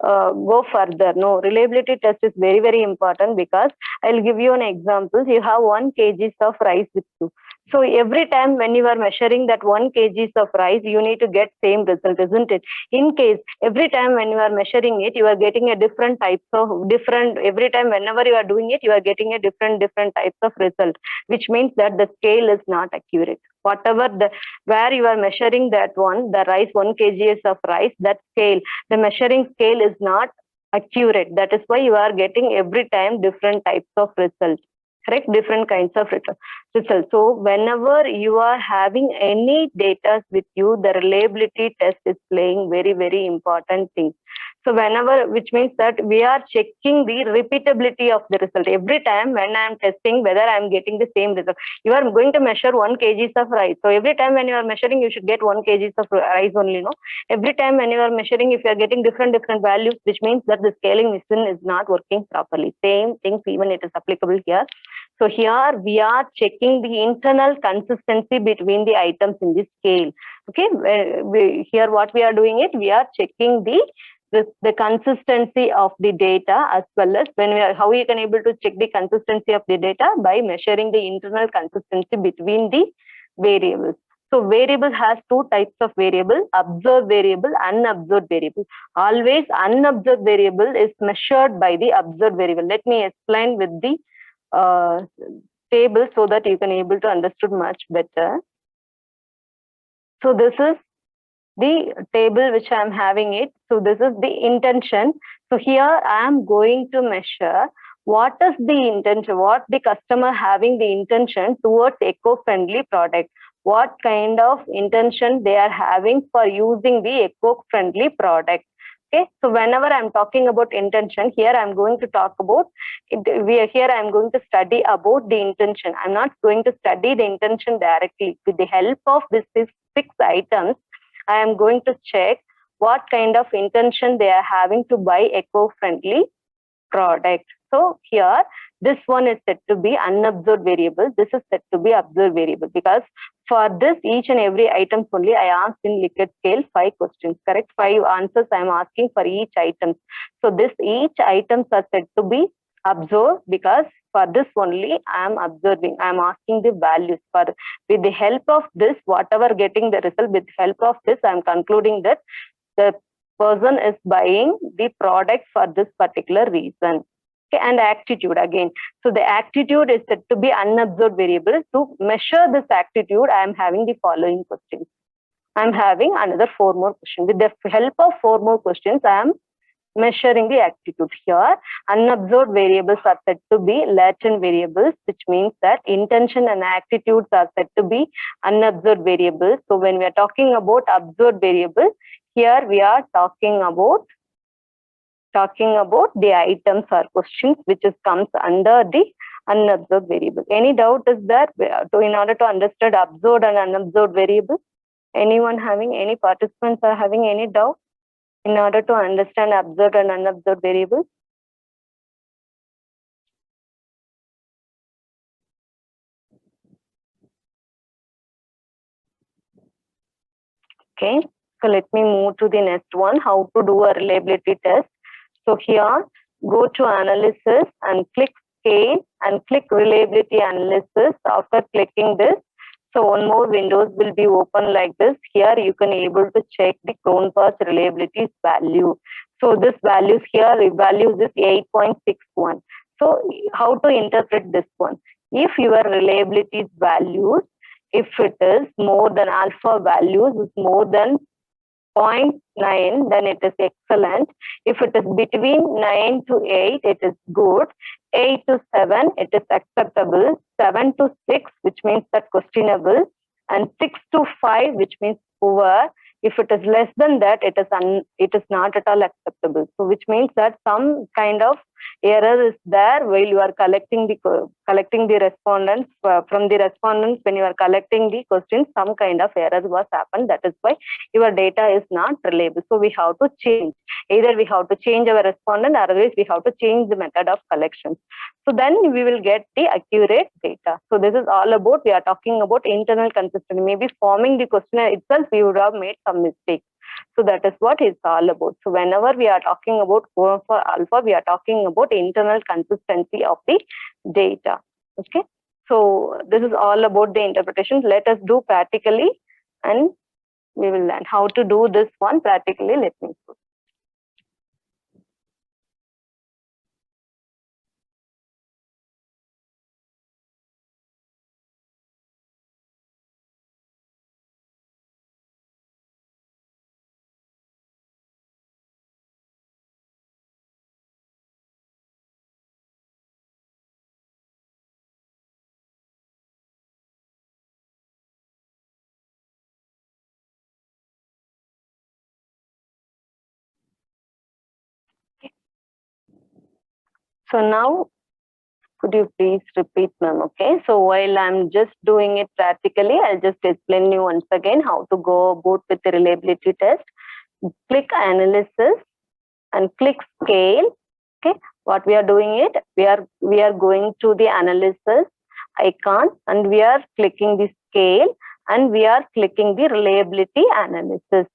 go further. No, reliability test is very, very important, because I'll give you an example. You have 1 kg of rice with you. So every time when you are measuring that 1 kg of rice, you need to get same result, isn't it? In case every time when you are measuring it, you are getting a different types of every time whenever you are doing it, you are getting a different types of result, which means that the scale is not accurate. Whatever where you are measuring that the rice, 1 kg of rice, that scale, the measuring scale is not accurate. That is why you are getting every time different types of results. Correct? Different kinds of results. So whenever you are having any data with you, the reliability test is playing very, very important thing. So whenever, which means that we are checking the repeatability of the result. Every time when I am testing whether I am getting the same result, you are going to measure 1 kg of rice. So every time when you are measuring, you should get 1 kg of rice only, no? Every time when you are measuring, if you are getting different values, which means that the scaling machine is not working properly. Same thing, even it is applicable here. So here we are checking the internal consistency between the items in the scale. Okay, here what we are doing it, we are checking the consistency of the data, as well as how you can able to check the consistency of the data by measuring the internal consistency between the variables. So variable has two types of variable, observed variable, unobserved variable. Always unobserved variable is measured by the observed variable. Let me explain with the table so that you can able to understood much better. So this is the table which I am having it. So this is the intention. So here I am going to measure what is the intention, what the customer having the intention towards eco-friendly product, what kind of intention they are having for using the eco-friendly product. Okay, so whenever I'm talking about intention, here I'm going to talk about it. Here I'm going to study about the intention. I'm not going to study the intention directly. With the help of these six items, I am going to check what kind of intention they are having to buy eco-friendly product. So here, this one is said to be unobserved variable. This is said to be observed variable, because for this each and every items only I asked in Likert scale 5 questions, correct? 5 answers I am asking for each item. So this each items are said to be observed, because for this only I am observing, I am asking the values. For with the help of this, whatever getting the result, with the help of this I am concluding that the person is buying the product for this particular reason. Okay, and attitude again. So the attitude is said to be unobserved variable. To measure this attitude, I am having the following questions. I am having another 4 more questions. With the help of 4 more questions, I am measuring the attitude. Here, unobserved variables are said to be latent variables, which means that intention and attitudes are said to be unobserved variables. So when we are talking about observed variables, here we are talking about the items or questions which is comes under the unobserved variable. Any doubt is there in order to understand observed and unobserved variable? Anyone having, any participants are having any doubt in order to understand observed and unobserved variables? Okay, so let me move to the next one, how to do a reliability test. So here, go to analysis and click scale and click reliability analysis. After clicking this, so one more windows will be open like this. Here you can able to check the Cronpass reliability value. So this values here, values is 8.61. So how to interpret this one? If your reliability values, if it is more than alpha values is more than 0.9, then it is excellent. If it is between 9 to 8, it is good. 8 to 7, it is acceptable. 7 to 6, which means that questionable. And 6 to 5, which means poor. If it is less than that, it is not at all acceptable. So which means that some kind of error is there while you are collecting the respondents from the respondents. When you are collecting the questions, some kind of error was happened. That is why your data is not reliable. So we have to change. Either we have to change our respondent, or otherwise we have to change the method of collection. So then we will get the accurate data. So this is all about, we are talking about internal consistency. Maybe forming the questionnaire itself, we would have made some mistakes. So that is what it's all about. So whenever we are talking about core for alpha, we are talking about internal consistency of the data. Okay. So this is all about the interpretation. Let us do practically, and we will learn how to do this one practically. Let me put. So now, could you please repeat, ma'am? Okay. So while I'm just doing it practically, I'll just explain you once again how to go about with the reliability test. Click analysis and click scale. Okay. What we are doing it, we are going to the analysis icon, and we are clicking the scale, and we are clicking the reliability analysis.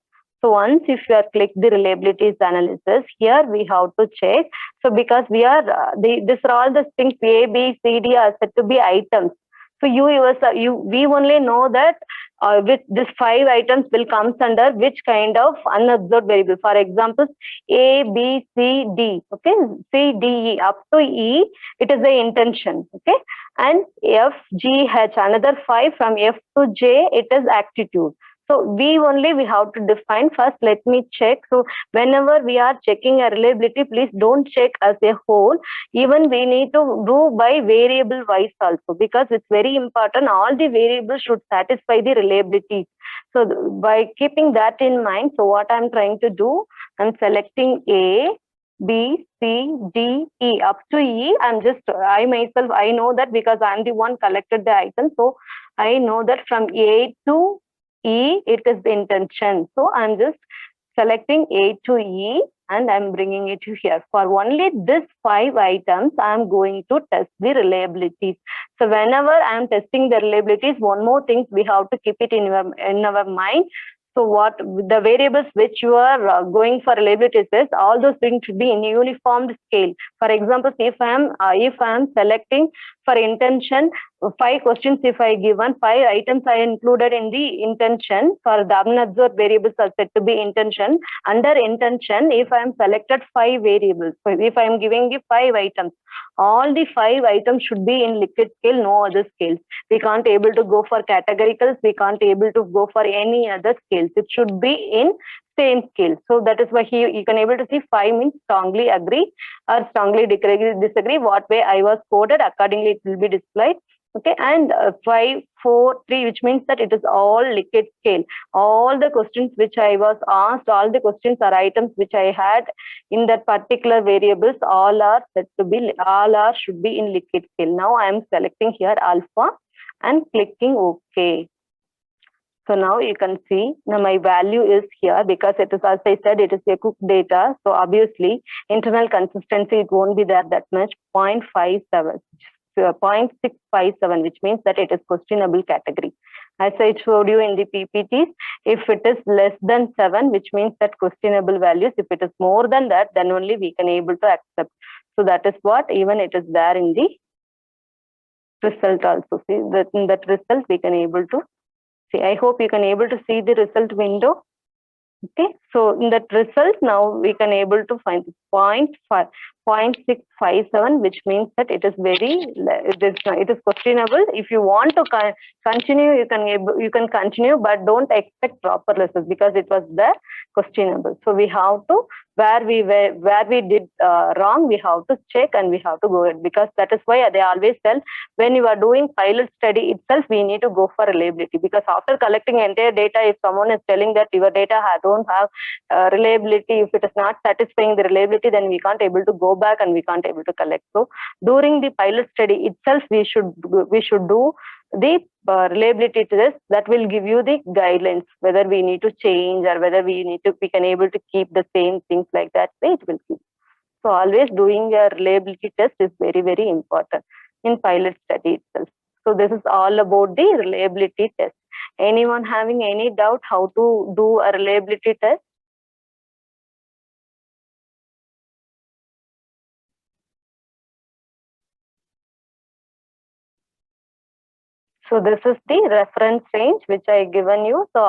So once if you are click the reliability analysis, here we have to check. So because we are these are all the things A, B, C, D are said to be items. So we only know that which this 5 items will comes under which kind of unobserved variable. For example, A, B, C, D. Okay, C, D, E up to E, it is the intention. Okay, and F, G, H, another 5 from F to J, it is aptitude. So we have to define first. Let me check. So whenever we are checking a reliability, please don't check as a whole. Even we need to do by variable wise also, because it's very important. All the variables should satisfy the reliability. So by keeping that in mind, so what I'm trying to do, I'm selecting A, B, C, D, E up to E. I myself, I know that because I'm the one collected the item. So I know that from A to E, it is the intention. So I'm just selecting A to E and I'm bringing it here. For only this 5 items, I'm going to test the reliabilities. So whenever I'm testing the reliabilities, one more thing we have to keep it in our mind. So what the variables which you are going for reliability test, all those things should be in uniform scale. For example, if I'm selecting for intention, 5 questions if I given, 5 items I included in the intention. For the unobserved variables are said to be intention. Under intention, if I am selected 5 variables, so if I am giving you 5 items, all the 5 items should be in Likert scale, no other scales. We can't able to go for categoricals. We can't able to go for any other scales. It should be in same scale. So that is why here you can able to see 5 means strongly agree or strongly disagree. What way I was coded, accordingly it will be displayed. Okay, and 5, 4, 3, which means that it is all Likert scale. All the questions which I was asked, all the questions or items which I had in that particular variables, all should be in Likert scale. Now I am selecting here alpha and clicking OK. So now you can see now my value is here because it is, as I said, it is a cooked data. So obviously internal consistency, it won't be there that much, 0.57. 0.657, which means that it is questionable category. As I showed you in the PPTs, if it is less than 7, which means that questionable values, if it is more than that, then only we can able to accept. So that is what even it is there in the result also. See that in that result we can able to see. I hope you can able to see the result window. Okay, so in that result now we can able to find 0.657, which means that it is it is questionable. If you want to continue, you can continue, but don't expect proper lessons because it was there questionable. So we have to where we did wrong, we have to check and we have to go ahead, because that is why they always tell when you are doing pilot study itself, we need to go for reliability, because after collecting entire data, if someone is telling that your data don't have reliability, if it is not satisfying the reliability, then we can't able to go back and we can't able to collect. So during the pilot study itself, we should do the reliability test that will give you the guidelines whether we need to change or whether we can able to keep the same things like that. It will keep. So always doing a reliability test is very, very important in pilot study itself. So this is all about the reliability test. Anyone having any doubt how to do a reliability test? So this is the reference range which I given you. So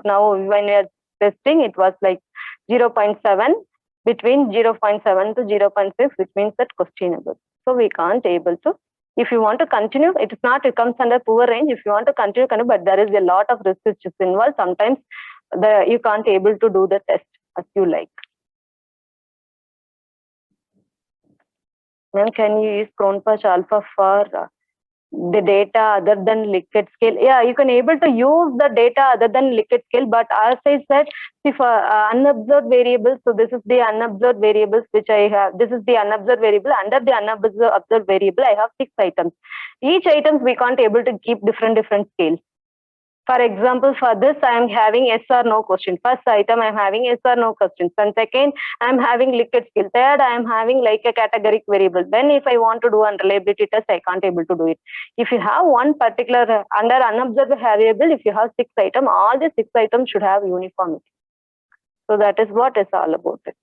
now when we are testing, it was like 0.7, between 0.7 to 0.6, which means that questionable. So we can't able to. If you want to continue, it is not, it comes under poor range. If you want to continue, but there is a lot of risk which is involved. Sometimes you can't able to do the test as you like. Then can you use Cronpach Alpha for the data other than Likert scale? Yeah, you can able to use the data other than Likert scale, but as I said, if unobserved variables, so this is the unobserved variables which I have. This is the unobserved variable. Under the unobserved variable, I have 6 items. Each items we can't able to keep different scales. For example, for this, I am having yes or no question. First item, I am having yes or no questions. And second, I am having Likert scale. Third, I am having like a categoric variable. Then if I want to do a reliability test, I can't able to do it. If you have one particular under unobserved variable, if you have 6 items, all the 6 items should have uniformity. So that is what is all about it.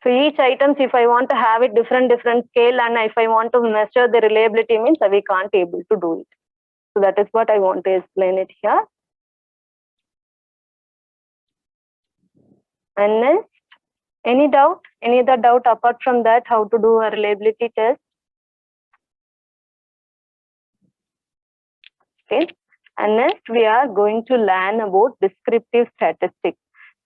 So each items, if I want to have it different scale, and if I want to measure the reliability, means we can't able to do it. So that is what I want to explain it here. And next, any doubt? Any other doubt apart from that, how to do a reliability test? Okay. And next, we are going to learn about descriptive statistics.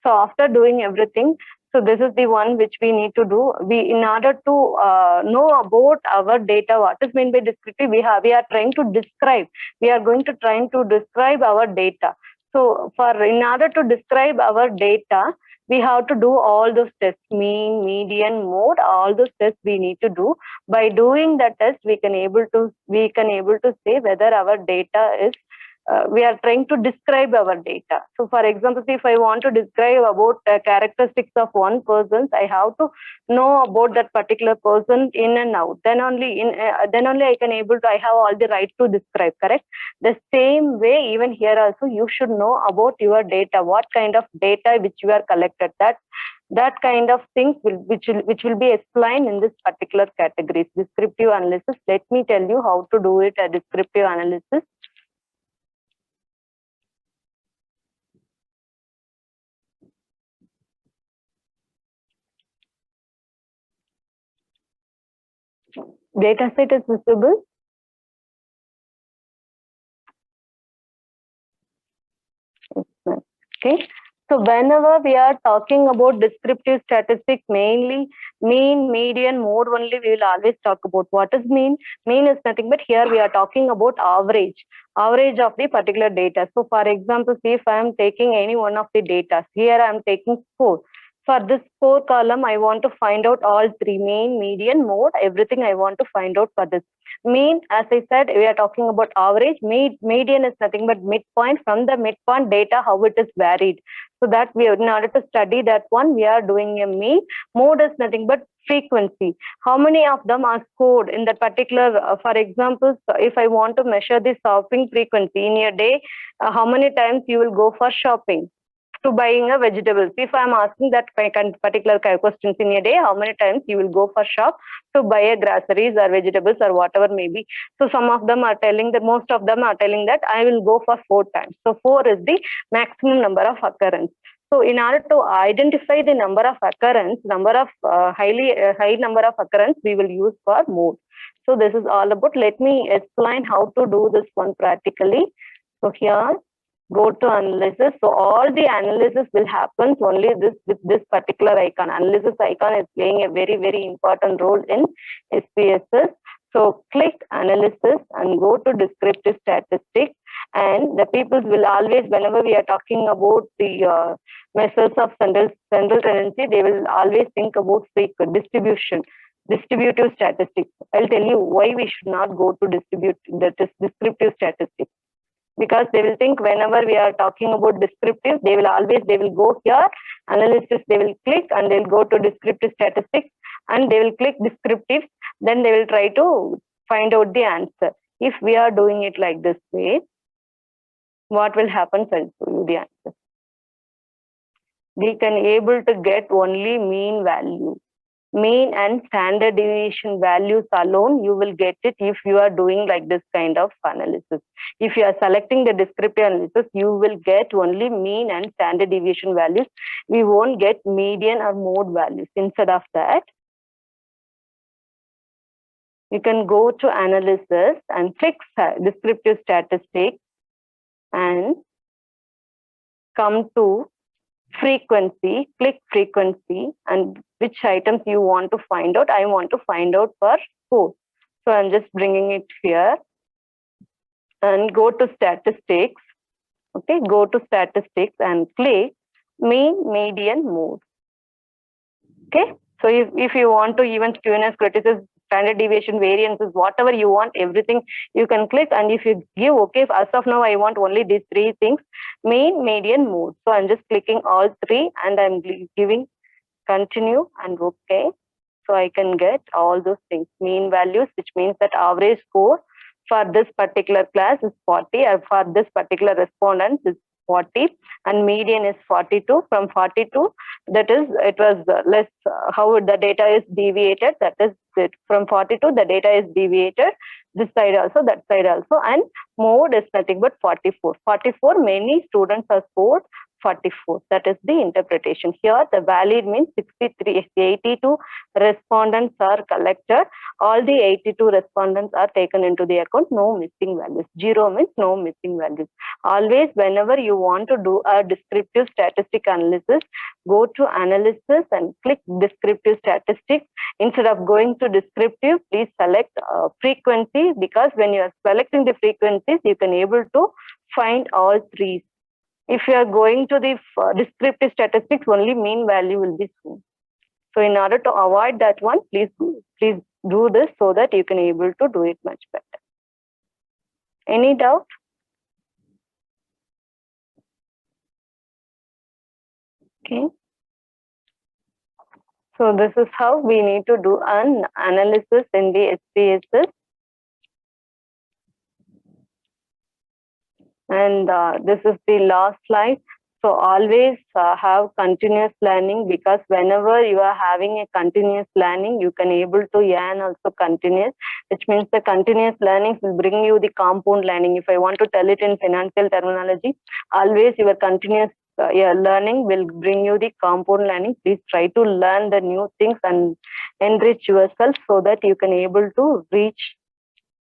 So after doing everything, so this is the one which we need to do. In order to know about our data, what is meant by descriptive, we are trying to describe. We are going to trying to describe our data. So in order to describe our data, we have to do all those tests, mean, median, mode, all those tests we need to do. By doing the test, we can able to say whether our data is we are trying to describe our data. So for example, if I want to describe about characteristics of one person, I have to know about that particular person in and out. Then only I can I have all the right to describe, correct? The same way, even here also, you should know about your data, what kind of data which you are collected. That kind of things which will be explained in this particular categories. Descriptive analysis. Let me tell you how to do it. A descriptive analysis. Data set is visible. Okay. So whenever we are talking about descriptive statistics, mainly mean, median, mode only, we will always talk about. What is mean? Mean is nothing but here we are talking about average of the particular data. So for example, see if I am taking any one of the data, here I am taking 4. For this 4 column, I want to find out all 3, mean, median, mode, everything I want to find out for this. Mean, as I said, we are talking about average. Median is nothing but midpoint. From the midpoint data, how it is varied. So that in order to study that one, we are doing a mean. Mode is nothing but frequency. How many of them are scored in that particular, for example, if I want to measure the shopping frequency in a day, how many times you will go for shopping? To buying a vegetables. If I'm asking that particular questions in a day, how many times you will go for shop to buy a groceries or vegetables or whatever may be. So some of them are telling that, most of them are telling that I will go for 4 times. So 4 is the maximum number of occurrence. So in order to identify the number of occurrence, high number of occurrence, we will use for mode. So this is all about. Let me explain how to do this one practically. So here, go to analysis. So all the analysis will happen only with this particular icon. Analysis icon is playing a very, very important role in SPSS. So click analysis and go to descriptive statistics. And the people will always, whenever we are talking about the measures of central tendency, they will always think about distributive statistics. I'll tell you why we should not go to descriptive statistics. Because they will think whenever we are talking about descriptive, they will go here, analysis, they will click and they'll go to descriptive statistics and they will click descriptive, then they will try to find out the answer. If we are doing it like this way, what will happen? I'll show you the answer. We can able to get only mean value. Mean and standard deviation values alone, you will get it if you are doing like this kind of analysis. If you are selecting the descriptive analysis, you will get only mean and standard deviation values. We won't get median or mode values. Instead of that, you can go to analysis and click descriptive statistics and come to frequency, click frequency, and which items you want to find out. I want to find out for 4. So I'm just bringing it here and go to statistics. Okay, go to statistics and click mean, median, mode. Okay, so if you want to even skewness, criticism, standard deviation, variances, whatever you want, everything you can click. And if you give okay, as of now I want only these 3 things, mean, median, mode. So I'm just clicking all 3 and I'm giving continue and okay. So I can get all those things. Mean values, which means that average score for this particular class is 40, or for this particular respondent is 40 and median is 42. From 42, that is, it was less, how the data is deviated, that is it. From 42, the data is deviated, this side also, that side also, and mode is nothing but 44. 44, many students are scored 44. That is the interpretation. Here, the valid means 63, 82 respondents are collected. All the 82 respondents are taken into the account. No missing values. 0 means no missing values. Always, whenever you want to do a descriptive statistic analysis, go to analysis and click descriptive statistics. Instead of going to descriptive, please select frequency, because when you are selecting the frequencies, you can able to find all three. If you are going to the descriptive statistics, only mean value will be seen. So in order to avoid that one, please do this so that you can able to do it much better. Any doubt? Okay. So this is how we need to do an analysis in the SPSS. And this is the last slide. So always have continuous learning, because whenever you are having a continuous learning, you can able to earn also continuous, which means the continuous learning will bring you the compound learning. If I want to tell it in financial terminology, always your continuous learning will bring you the compound learning. Please try to learn the new things and enrich yourself so that you can able to reach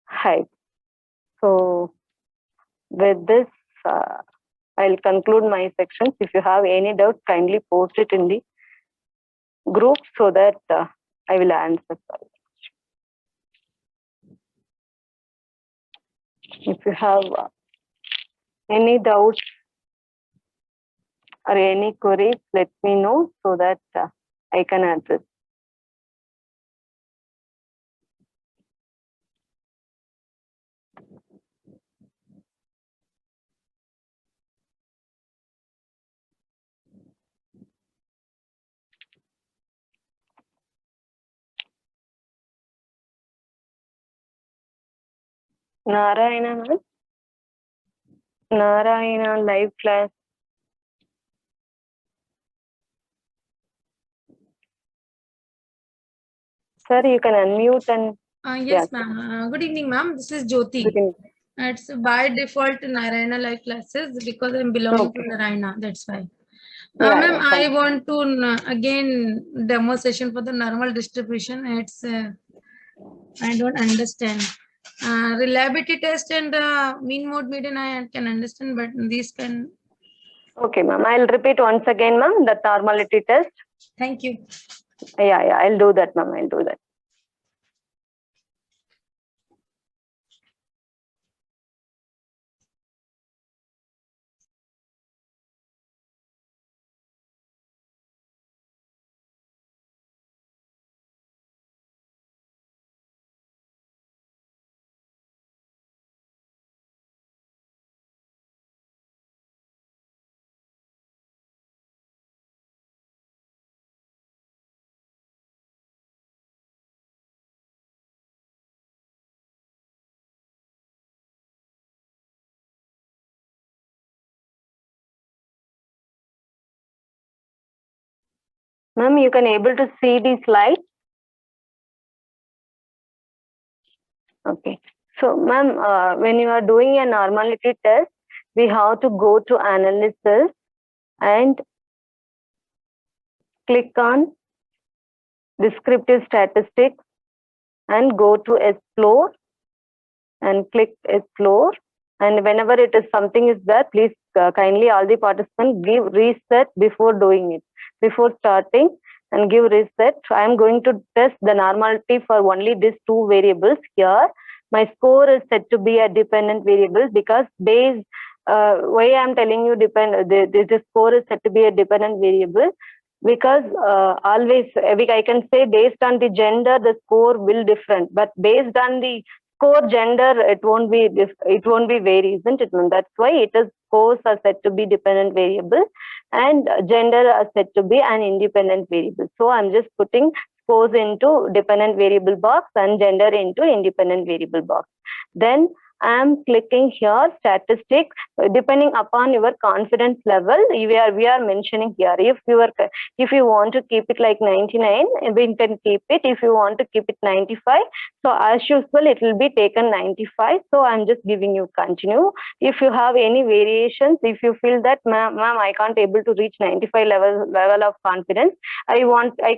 high. So with this, I'll conclude my sections. If you have any doubt, kindly post it in the group so that I will answer. If you have any doubts or any queries, let me know so that I can address. Narayana, ma'am? Narayana live class. Sir, you can unmute and... Yes, ma'am. Good evening, ma'am. This is Jyoti. It's by default Narayana live classes because I'm belonging to Narayana. That's why. Ma'am, I want to again demo session for the normal distribution. It's I don't understand. Reliability test and mean mode median I can understand, but these can. Okay, ma'am. I'll repeat once again, ma'am, the normality test. Thank you. Yeah, I'll do that, ma'am. I'll do that. Ma'am, you can able to see the slide. Okay. So, ma'am, when you are doing a normality test, we have to go to analysis and click on descriptive statistics and go to explore and click explore. And whenever it is something is there, please kindly all the participants give reset before doing it, before starting, and give reset. I am going to test the normality for only these two variables here. My score is set to be a dependent variable because why I am telling you the score is set to be a dependent variable, because always I can say based on the gender the score will different, but based on the score gender it won't be vary, isn't it? That's why it is scores are set to be dependent variable and gender are set to be an independent variable. So I'm just putting scores into dependent variable box and gender into independent variable box. Then I am clicking here statistics. Depending upon your confidence level, we are mentioning here. If you want to keep it like 99, we can keep it. If you want to keep it 95, so as usual, it will be taken 95. So I'm just giving you continue. If you have any variations, if you feel that ma'am, I can't able to reach 95 level of confidence, I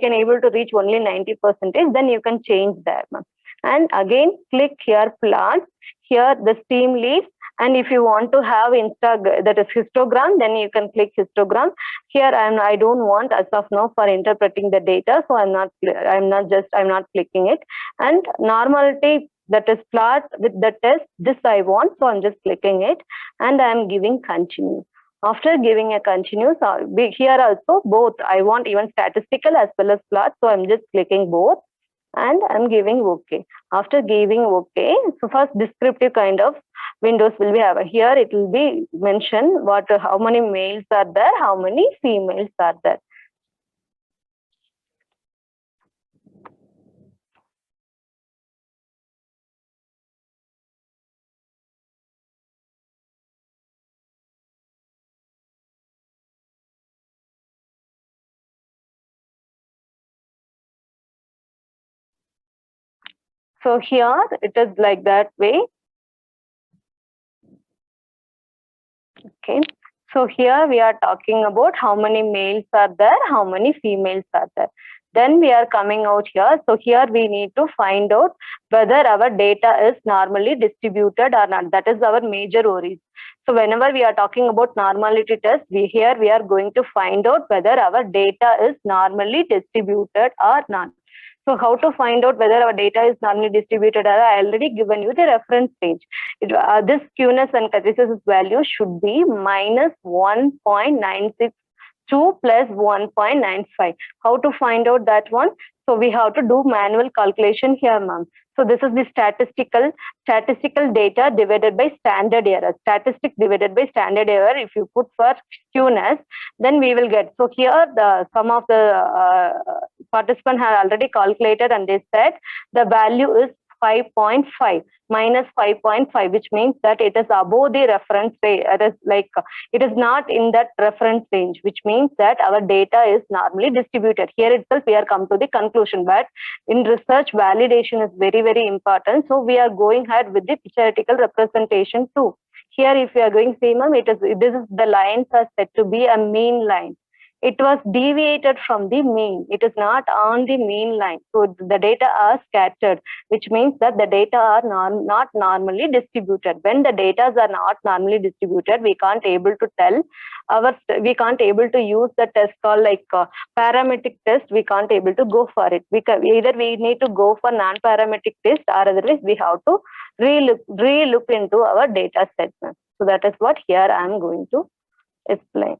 can able to reach only 90%, then you can change that, ma'am. And again, click here plot. Here the stream leaves, and if you want to have that is histogram, then you can click histogram. Here I don't want as of now for interpreting the data, so I'm not clicking it. And normality, that is plot with the test, this I want, so I'm just clicking it, and I'm giving continue. After giving a continue, so here also both I want even statistical as well as plot, so I'm just clicking both and I'm giving OK. After giving OK, so first descriptive kind of windows will be have. Here it will be mentioned how many males are there, how many females are there. So here it is like that way. Okay. So here we are talking about how many males are there, how many females are there. Then we are coming out here. So here we need to find out whether our data is normally distributed or not. That is our major worries. So whenever we are talking about normality test, we are going to find out whether our data is normally distributed or not. So how to find out whether our data is normally distributed? I already given you the reference range. This skewness and cathexis value should be minus 1.962 plus 1.95. How to find out that one? So we have to do manual calculation here, ma'am. So this is the statistical data divided by standard error. Statistic divided by standard error. If you put for skewness, then we will get. So here some of the participants have already calculated, and they said the value is 5.5 minus 5.5, which means that it is above the reference range. It is not in that reference range, which means that our data is normally distributed. Here itself we are come to the conclusion, but in research validation is very, very important. So we are going ahead with the theoretical representation too. Here if we are going to see, ma'am, the lines are said to be a mean line. It was deviated from the mean. It is not on the mean line. So the data are scattered, which means that the data are not normally distributed. When the data are not normally distributed, we can't able to tell we can't able to use the test called like parametric test. We can't able to go for it. Either we need to go for non-parametric test, or otherwise we have to re-look into our data set. So that is what here I am going to explain.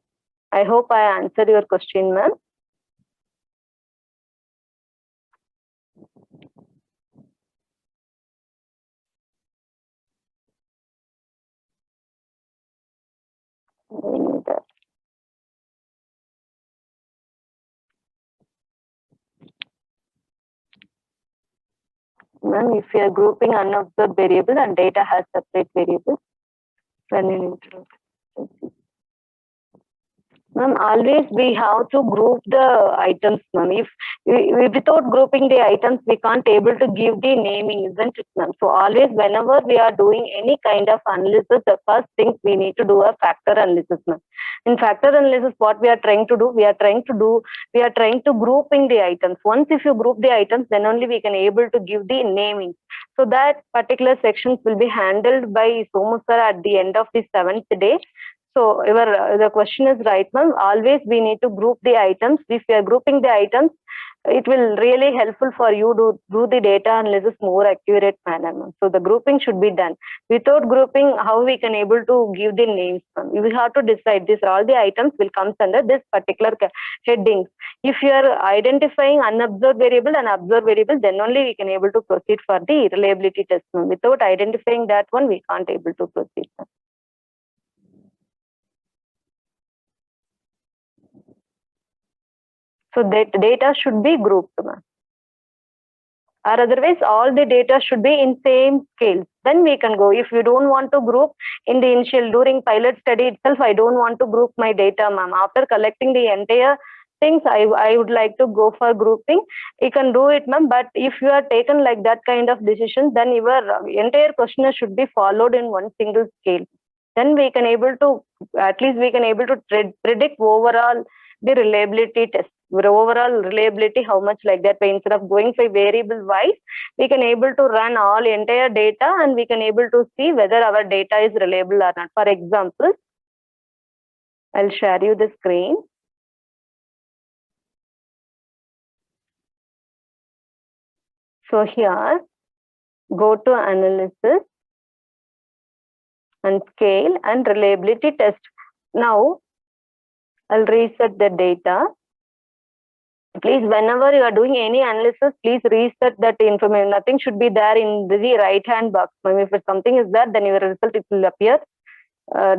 I hope I answered your question, ma'am. Ma'am, if you are grouping unobserved variable and data has separate variables, then you need to. Ma'am, always we have to group the items, ma'am. If without grouping the items, we can't able to give the naming, isn't it, ma'am? So always whenever we are doing any kind of analysis, the first thing we need to do a factor analysis, ma'am. In factor analysis, what we are trying to do, we are trying to grouping the items. Once if you group the items, then only we can able to give the naming. So that particular sections will be handled by Somu sir at the end of the 7th day. So the question is right, ma'am. Always we need to group the items. If we are grouping the items, it will really helpful for you to do the data analysis more accurate manner, ma'am. So the grouping should be done. Without grouping, how we can able to give the names, ma'am? You will have to decide this. All the items will come under this particular headings. If you are identifying unobserved variable and observed variable, then only we can able to proceed for the reliability test, ma'am. Without identifying that one, we can't able to proceed, ma'am. So that data should be grouped, ma'am. or otherwise all the data should be in same scale. Then we can go. If you don't want to group in the initial, during pilot study itself, I don't want to group my data, ma'am. After collecting the entire things, I would like to go for grouping. You can do it, ma'am. But if you are taken like that kind of decision, then your entire questionnaire should be followed in one single scale. Then we can able to, at least we can able to predict overall the reliability test, overall reliability, how much like that. By instead of going for variable wise, we can able to run all entire data and we can able to see whether our data is reliable or not. For example, I'll share you the screen. So here, go to analysis and scale and reliability test. Now, I'll reset the data. Please, whenever you are doing any analysis, please reset that information. Nothing should be there in the right hand box. If something is there, then your result it will appear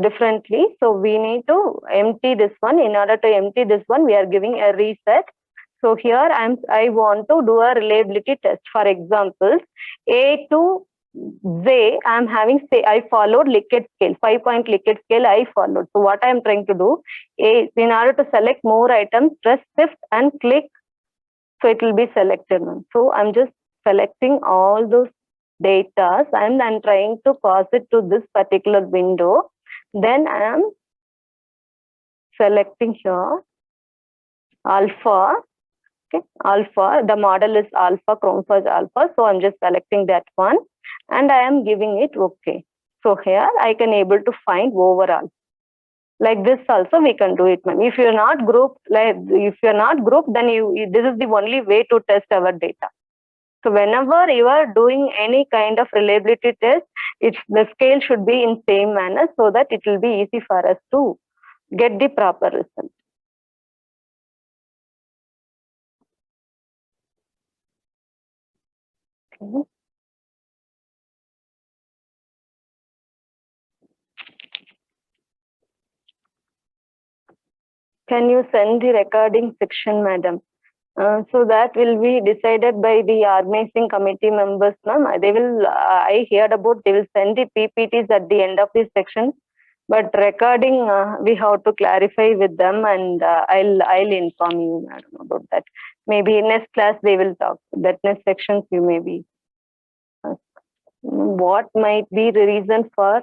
differently. So we need to empty this one. In order to empty this one, we are giving a reset. So here I want to do a reliability test. For example, A to Z, I'm having, say, I followed Likert scale, 5-point Likert scale I followed. So what I'm trying to do is, in order to select more items, press shift and click. So it will be selected. So I'm just selecting all those data and I'm trying to pass it to this particular window. Then I am selecting here alpha. Okay, alpha, the model is alpha, ChromeFuzz alpha. So I'm just selecting that one and I am giving it okay. So here I can able to find overall. Like this also we can do it, ma'am. If you're not grouped, then this is the only way to test our data. So whenever you are doing any kind of reliability test, the scale should be in same manner so that it will be easy for us to get the proper result. Okay. Can you send the recording section, madam? So that will be decided by the organizing committee members, ma'am. They will, I heard about they will send the PPTs at the end of this section, but recording we have to clarify with them, and I'll inform you, madam, about that. Maybe next class they will talk. That next sections you may be. What might be the reason for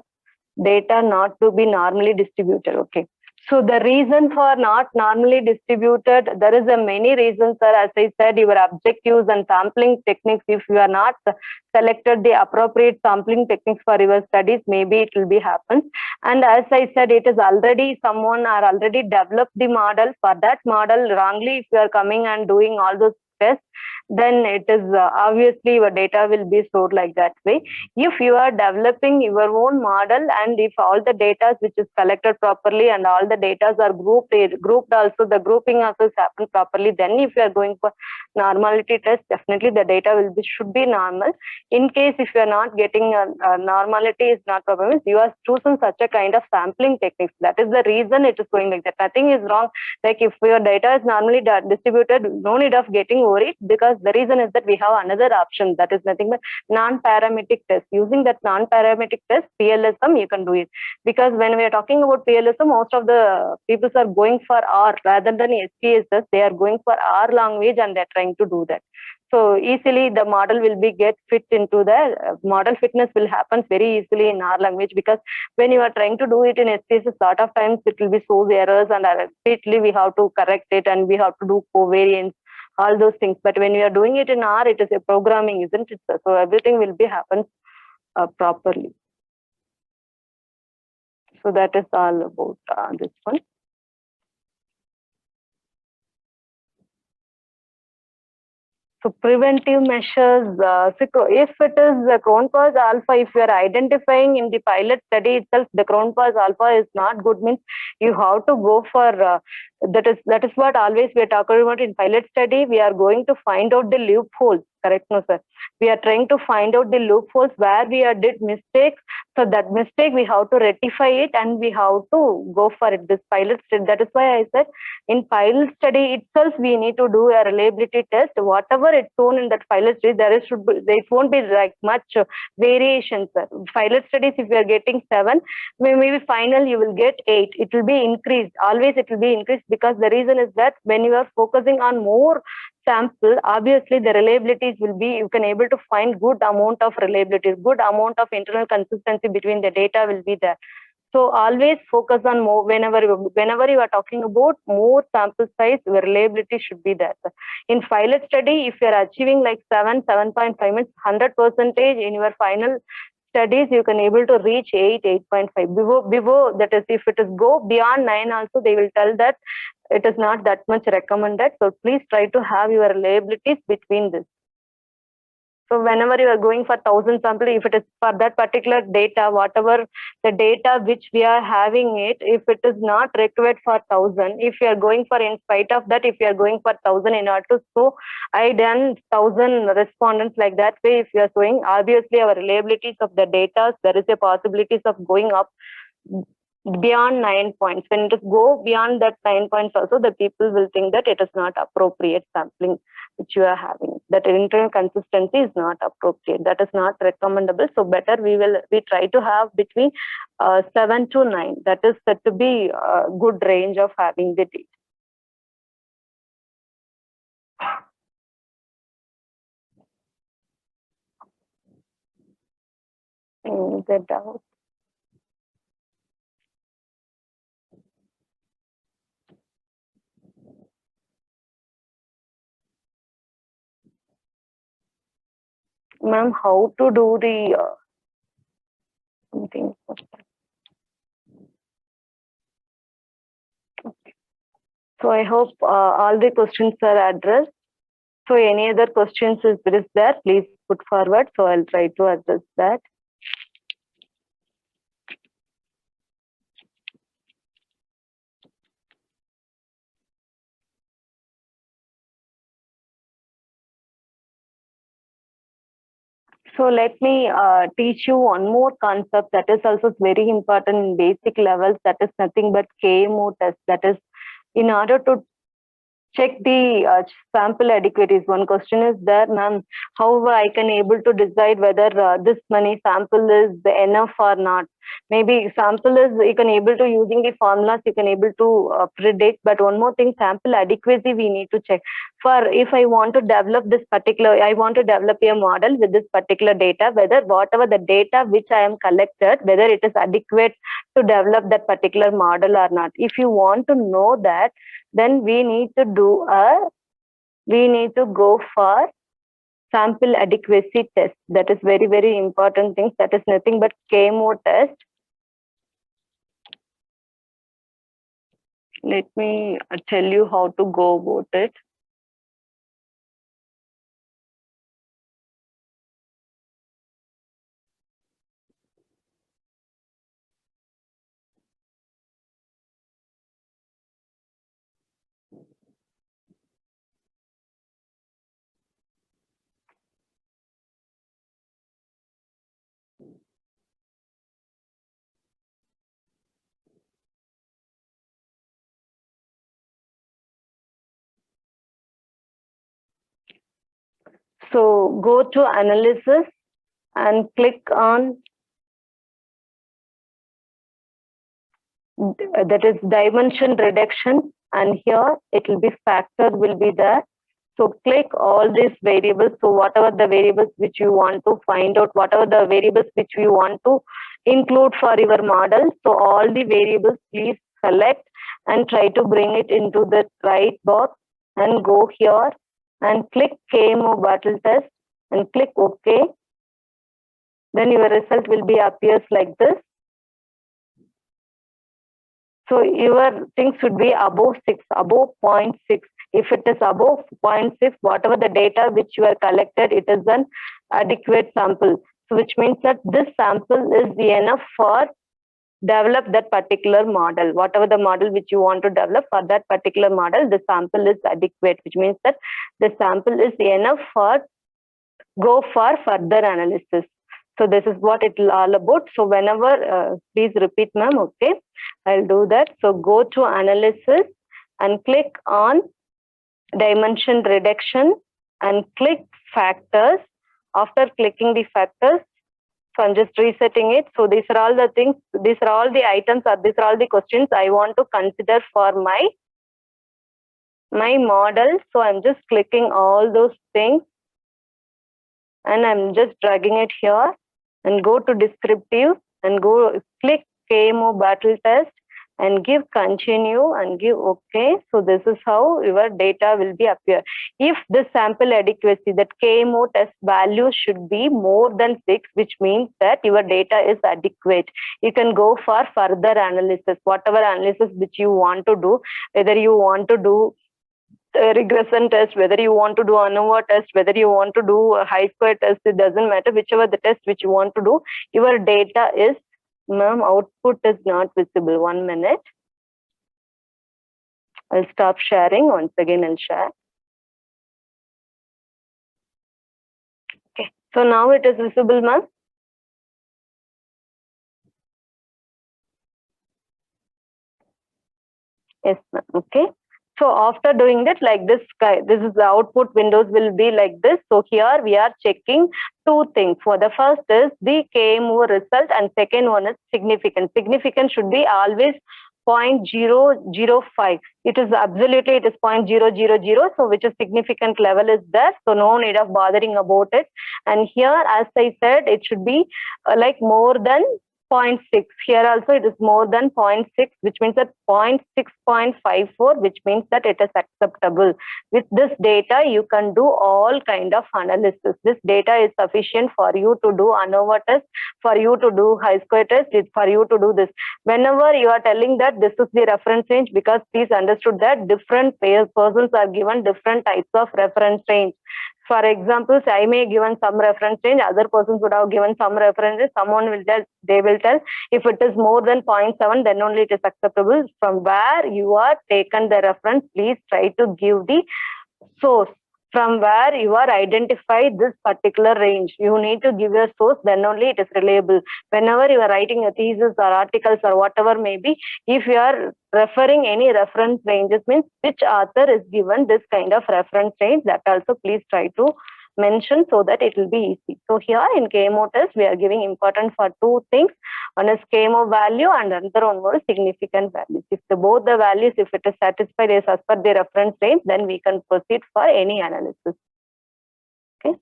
data not to be normally distributed? Okay. So the reason for not normally distributed, there is a many reasons, sir. As I said, your objectives and sampling techniques, if you are not selected the appropriate sampling techniques for your studies, maybe it will be happens. And as I said, it is already someone are already developed the model. For that model wrongly, if you are coming and doing all those tests, then it is obviously your data will be stored like that way. If you are developing your own model and if all the data which is collected properly and all the data are grouped also, the grouping also is happened properly, then if you are going for normality test, definitely the data should be normal. In case if you are not getting a normality is not proper, means you are choosing such a kind of sampling techniques. That is the reason it is going like that. Nothing is wrong. Like if your data is normally distributed, no need of getting worried, because the reason is that we have another option, that is nothing but non-parametric test. Using that non-parametric test, PLSM, you can do it. Because when we are talking about PLSM, most of the people are going for R rather than SPSS. They are going for R language and they are trying to do that. So easily the model will be get fit into the model fitness will happen very easily in R language, because when you are trying to do it in SPSS, a lot of times it will be shows errors and repeatedly we have to correct it and we have to do covariance, all those things. But when we are doing it in R, it is a programming, isn't it? So everything will be happen properly. So that is all about this one. So preventive measures, if it is ChromeFuzz alpha, if you are identifying in the pilot study itself, the ChromeFuzz alpha is not good, means you have to go for That is what always we are talking about in pilot study. We are going to find out the loopholes. Correct, no, sir? We are trying to find out the loopholes where we did mistakes. So that mistake we have to rectify it, and we have to go for it. This pilot study. That is why I said in pilot study itself we need to do a reliability test. Whatever it's shown in that pilot study, it won't be like much variation, sir. Pilot studies, if you are getting 7, maybe final you will get 8. It will be increased. Always it will be increased, because the reason is that when you are focusing on more sample, obviously the reliabilities will be, you can able to find good amount of reliability, good amount of internal consistency between the data will be there. So always focus on more. Whenever you are talking about more sample size, reliability should be there. In pilot study, if you are achieving like 7.5 means 100% in your final studies, you can able to reach 8.5. Before that is, if it is go beyond 9 also, they will tell that it is not that much recommended. So please try to have your reliabilities between this. So whenever you are going for 1,000 sample, if it is for that particular data, whatever the data which we are having it, if it is not required for 1,000, if you are going for, in spite of that, if you are going for 1,000 in order to show, I done 1,000 respondents like that way, if you are showing, obviously our reliabilities of the data, there is a possibilities of going up beyond 9 points. When it is go beyond that 9 points also, the people will think that it is not appropriate sampling which you are having, that internal consistency is not appropriate, that is not recommendable. So better we try to have between 7 to 9. That is said to be a good range of having the data. The doubt. Ma'am, how to do the something? Okay. So I hope all the questions are addressed. So any other questions is there, please put forward. So I'll try to address that. So let me teach you one more concept that is also very important in basic levels. That is nothing but KMO test. That is, in order to check the sample adequacies. One question is there, ma'am, how I can able to decide whether this many sample is enough or not. Maybe sample is, you can able to using the formulas, you can able to predict, but one more thing, sample adequacy we need to check. For if I want to develop this particular, I want to develop a model with this particular data, whether whatever the data which I am collected, whether it is adequate to develop that particular model or not. If you want to know that, then we need to go for sample adequacy test. That is very, very important thing. That is nothing but KMO test. Let me tell you how to go about it. So go to analysis and click on that is dimension reduction, and here it will be factor will be there. So click all these variables. So whatever the variables which you want to find out, whatever the variables which you want to include for your model. So all the variables please select and try to bring it into the right box and go here and click KMO battle test and click OK. Then your result will be appears like this. So your thing should be above 6, above 0.6. If it is above 0.6, whatever the data which you are collected, it is an adequate sample. So which means that this sample is enough for develop that particular model. Whatever the model which you want to develop for that particular model, the sample is adequate, which means that the sample is enough for go for further analysis. So this is what it's all about. So whenever, please repeat, ma'am. Okay, I'll do that. So go to analysis and click on dimension reduction and click factors. After clicking the factors, so I'm just resetting it. So these are all the things, these are all the items, or these are all the questions I want to consider for my model. So I'm just clicking all those things and I'm just dragging it here and go to descriptive and go click KMO battle test and give continue and give okay. So this is how your data will be appear. If the sample adequacy, that KMO test value should be more than 6, which means that your data is adequate. You can go for further analysis, whatever analysis which you want to do, whether you want to do regression test, whether you want to do ANOVA test, whether you want to do a chi-square test, it doesn't matter. Whichever the test which you want to do, your data is, ma'am, output is not visible. 1 minute. I'll stop sharing. Once again, I'll share. Okay. So now it is visible, ma'am. Yes, ma'am. Okay. So after doing that, like this is the output windows will be like this. So here we are checking 2 things. For the first is the KMO result and second one is significance. Significance should be always 0.005. It is absolutely, it is 0.000. So which is significant level is there. So no need of bothering about it. And here, as I said, it should be like more than 0.6. Here also it is more than 0.6, which means that 0.6.54, which means that it is acceptable. With this data, you can do all kind of analysis. This data is sufficient for you to do ANOVA test, for you to do chi-square test, for you to do this. Whenever you are telling that this is the reference range, because please understood that different persons are given different types of reference range. For example, I may given some reference range, other persons would have given some references, someone will tell, they will tell if it is more than 0.7, then only it is acceptable. From where you are taken the reference, please try to give the source. From where you are identified this particular range, you need to give your source, then only it is reliable. Whenever you are writing a thesis or articles or whatever may be, if you are referring any reference ranges, means which author is given this kind of reference range, that also please try to mention so that it will be easy. So here in KMO test, we are giving important for 2 things. One is KMO value and another one was significant values. If both the values, if it is satisfied as per the reference range, then we can proceed for any analysis. Okay.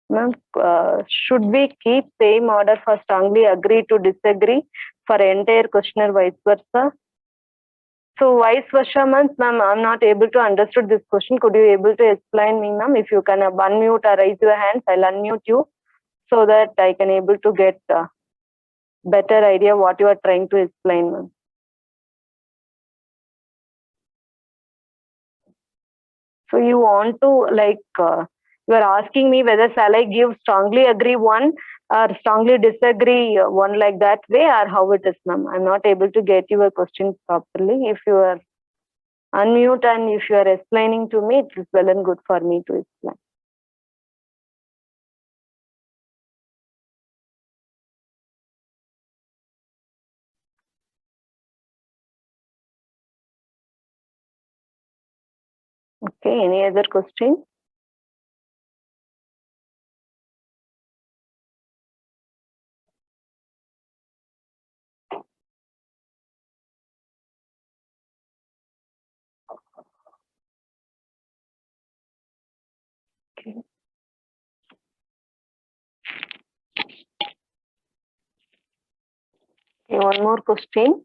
Ma'am, should we keep same order for strongly agree to disagree for entire questionnaire, vice versa? So vice versa, ma'am, I'm not able to understood this question. Could you able to explain me, ma'am? If you can unmute or raise your hands, I'll unmute you so that I can able to get a better idea what you are trying to explain, ma'am. So you want to like, you are asking me whether shall I give strongly agree one or strongly disagree one, like that way, or how it is, ma'am? I'm not able to get your question properly. If you are unmute and if you are explaining to me, it is well and good for me to explain. Okay, any other question? Okay. Okay, one more question.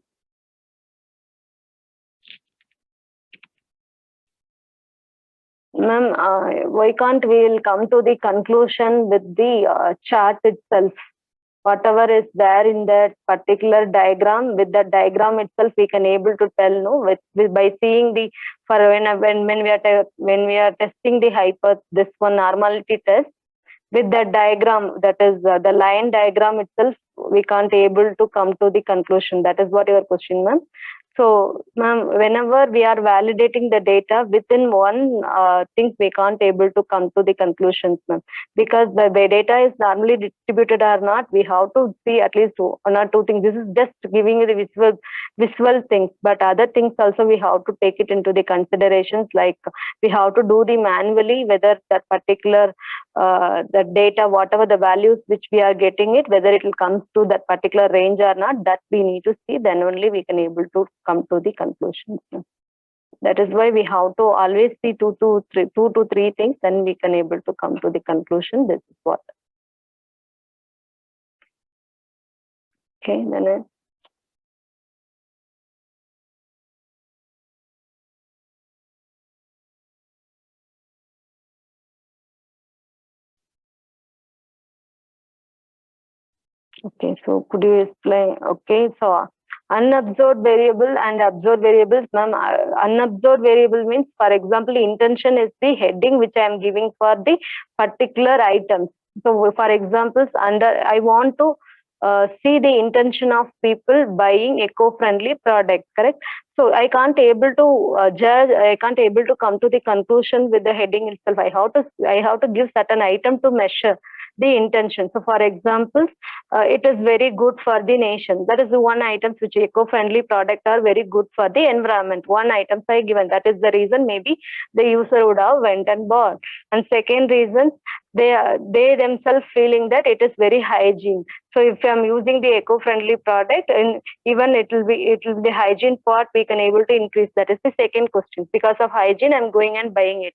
Ma'am, why can't we will come to the conclusion with the chart itself? whatever is there in that particular diagram, with that diagram itself we can able to tell, no, with by seeing the, for when we are testing the this one normality test, with that diagram, that is the line diagram itself, we can't able to come to the conclusion. That is what your question, ma'am. So, ma'am, whenever we are validating the data within one thing, we can't able to come to the conclusions, ma'am, because the data is normally distributed or not. We have to see at least one or two things. This is just giving you the visual things, but other things also we have to take it into the considerations. Like we have to do the manually whether that particular the data, whatever the values which we are getting it, whether it will come to that particular range or not, that we need to see. Then only we can able to come to the conclusions. That is why we have to always see two to three things. Then we can able to come to the conclusion. This is what. Okay, then. Okay, so could you explain? Okay, so unobserved variable and observed variables, ma'am. Unobserved variable means, for example, intention is the heading which I am giving for the particular items. So, for examples, I want to see the intention of people buying eco-friendly products, correct? So I can't able to judge. I can't able to come to the conclusion with the heading itself. I have to give certain item to measure the intention. So, for example, it is very good for the nation. That is the one item which eco-friendly products are very good for the environment. One item I given. That is the reason maybe the user would have went and bought. And second reason, they themselves feeling that it is very hygiene. So if I'm using the eco-friendly product, and even it will be the hygiene part we can able to increase. That is the second question. Because of hygiene, I'm going and buying it.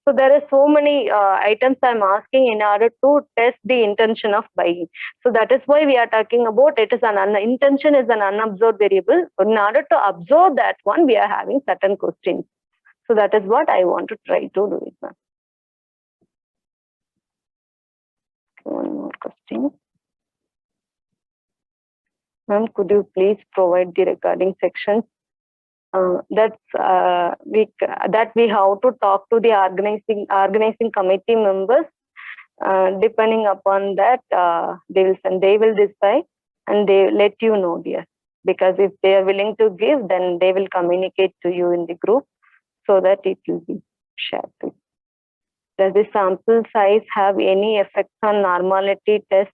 So there are so many items I'm asking in order to test the intention of buying. So that is why we are talking about it is intention is an unobserved variable. In order to observe that one, we are having certain questions. So that is what I want to try to do it, ma'am. One more question. Ma'am, could you please provide the recording sections? That we have to talk to the organizing committee members. Depending upon that, they will decide and they let you know, dear. Because if they are willing to give, then they will communicate to you in the group so that it will be shared. Does the sample size have any effect on normality test?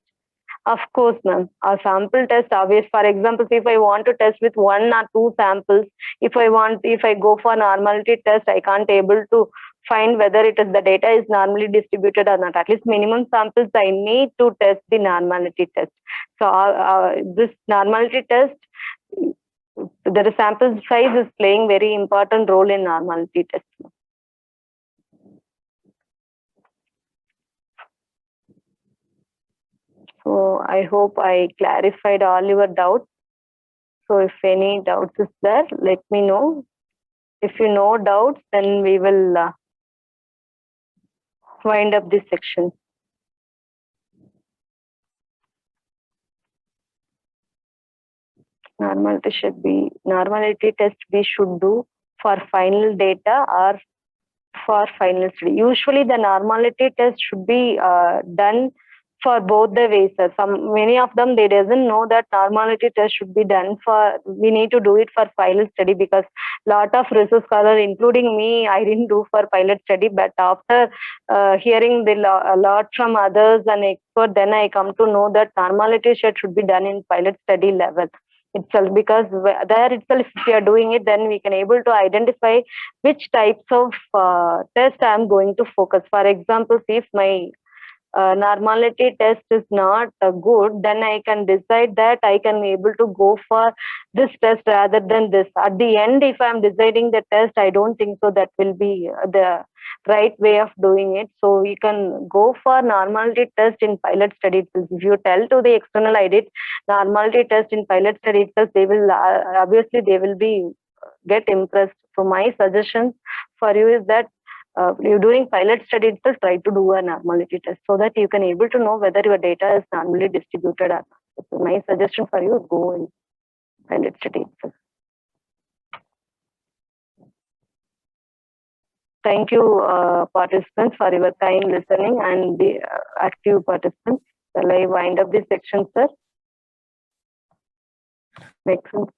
Of course, ma'am. A sample test, obvious. For example, if I want to test with one or two samples, if I go for normality test, I can't able to find whether the data is normally distributed or not. At least minimum samples I need to test the normality test. So this normality test, the sample size is playing very important role in normality test. So I hope I clarified all your doubts. So if any doubts is there, let me know. If you know doubts, then we will wind up this section. Normality test we should do for final data or for final study. Usually the normality test should be done for both the ways. Many of them, they doesn't know that normality test should be done we need to do it for pilot study, because lot of research scholars, including me, I didn't do for pilot study, but after hearing a lot from others and experts, then I come to know that normality test should be done in pilot study level itself, because there itself, if we are doing it, then we can able to identify which types of test I am going to focus. For example, if my normality test is not good, then I can decide that I can be able to go for this test rather than this. At the end, if I'm deciding the test, I don't think so that will be the right way of doing it. So we can go for normality test in pilot study itself. If you tell to the external audit normality test in pilot study itself, they will obviously they will be get impressed. So my suggestion for you is that you during pilot study itself, try to do a normality test so that you can able to know whether your data is normally distributed or not. So my suggestion for you, go and find it study itself. Thank you, participants, for your kind listening and the active participants. Shall I wind up this section, sir? Makes sense.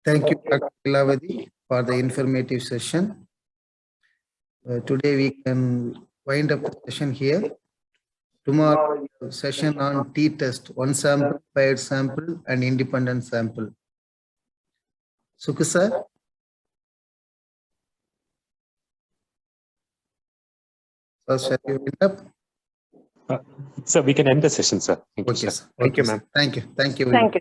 Thank you, Dr. Lilavati, for the informative session. Today we can wind up the session here. Tomorrow session on t-test, one sample, paired sample and independent sample. Sukhu sir? So shall we wind up? Sir, we can end the session, sir. Thank you, Okay, sir. sir. Thank you, Okay, ma'am. sir. Thank you. Thank you. Thank you.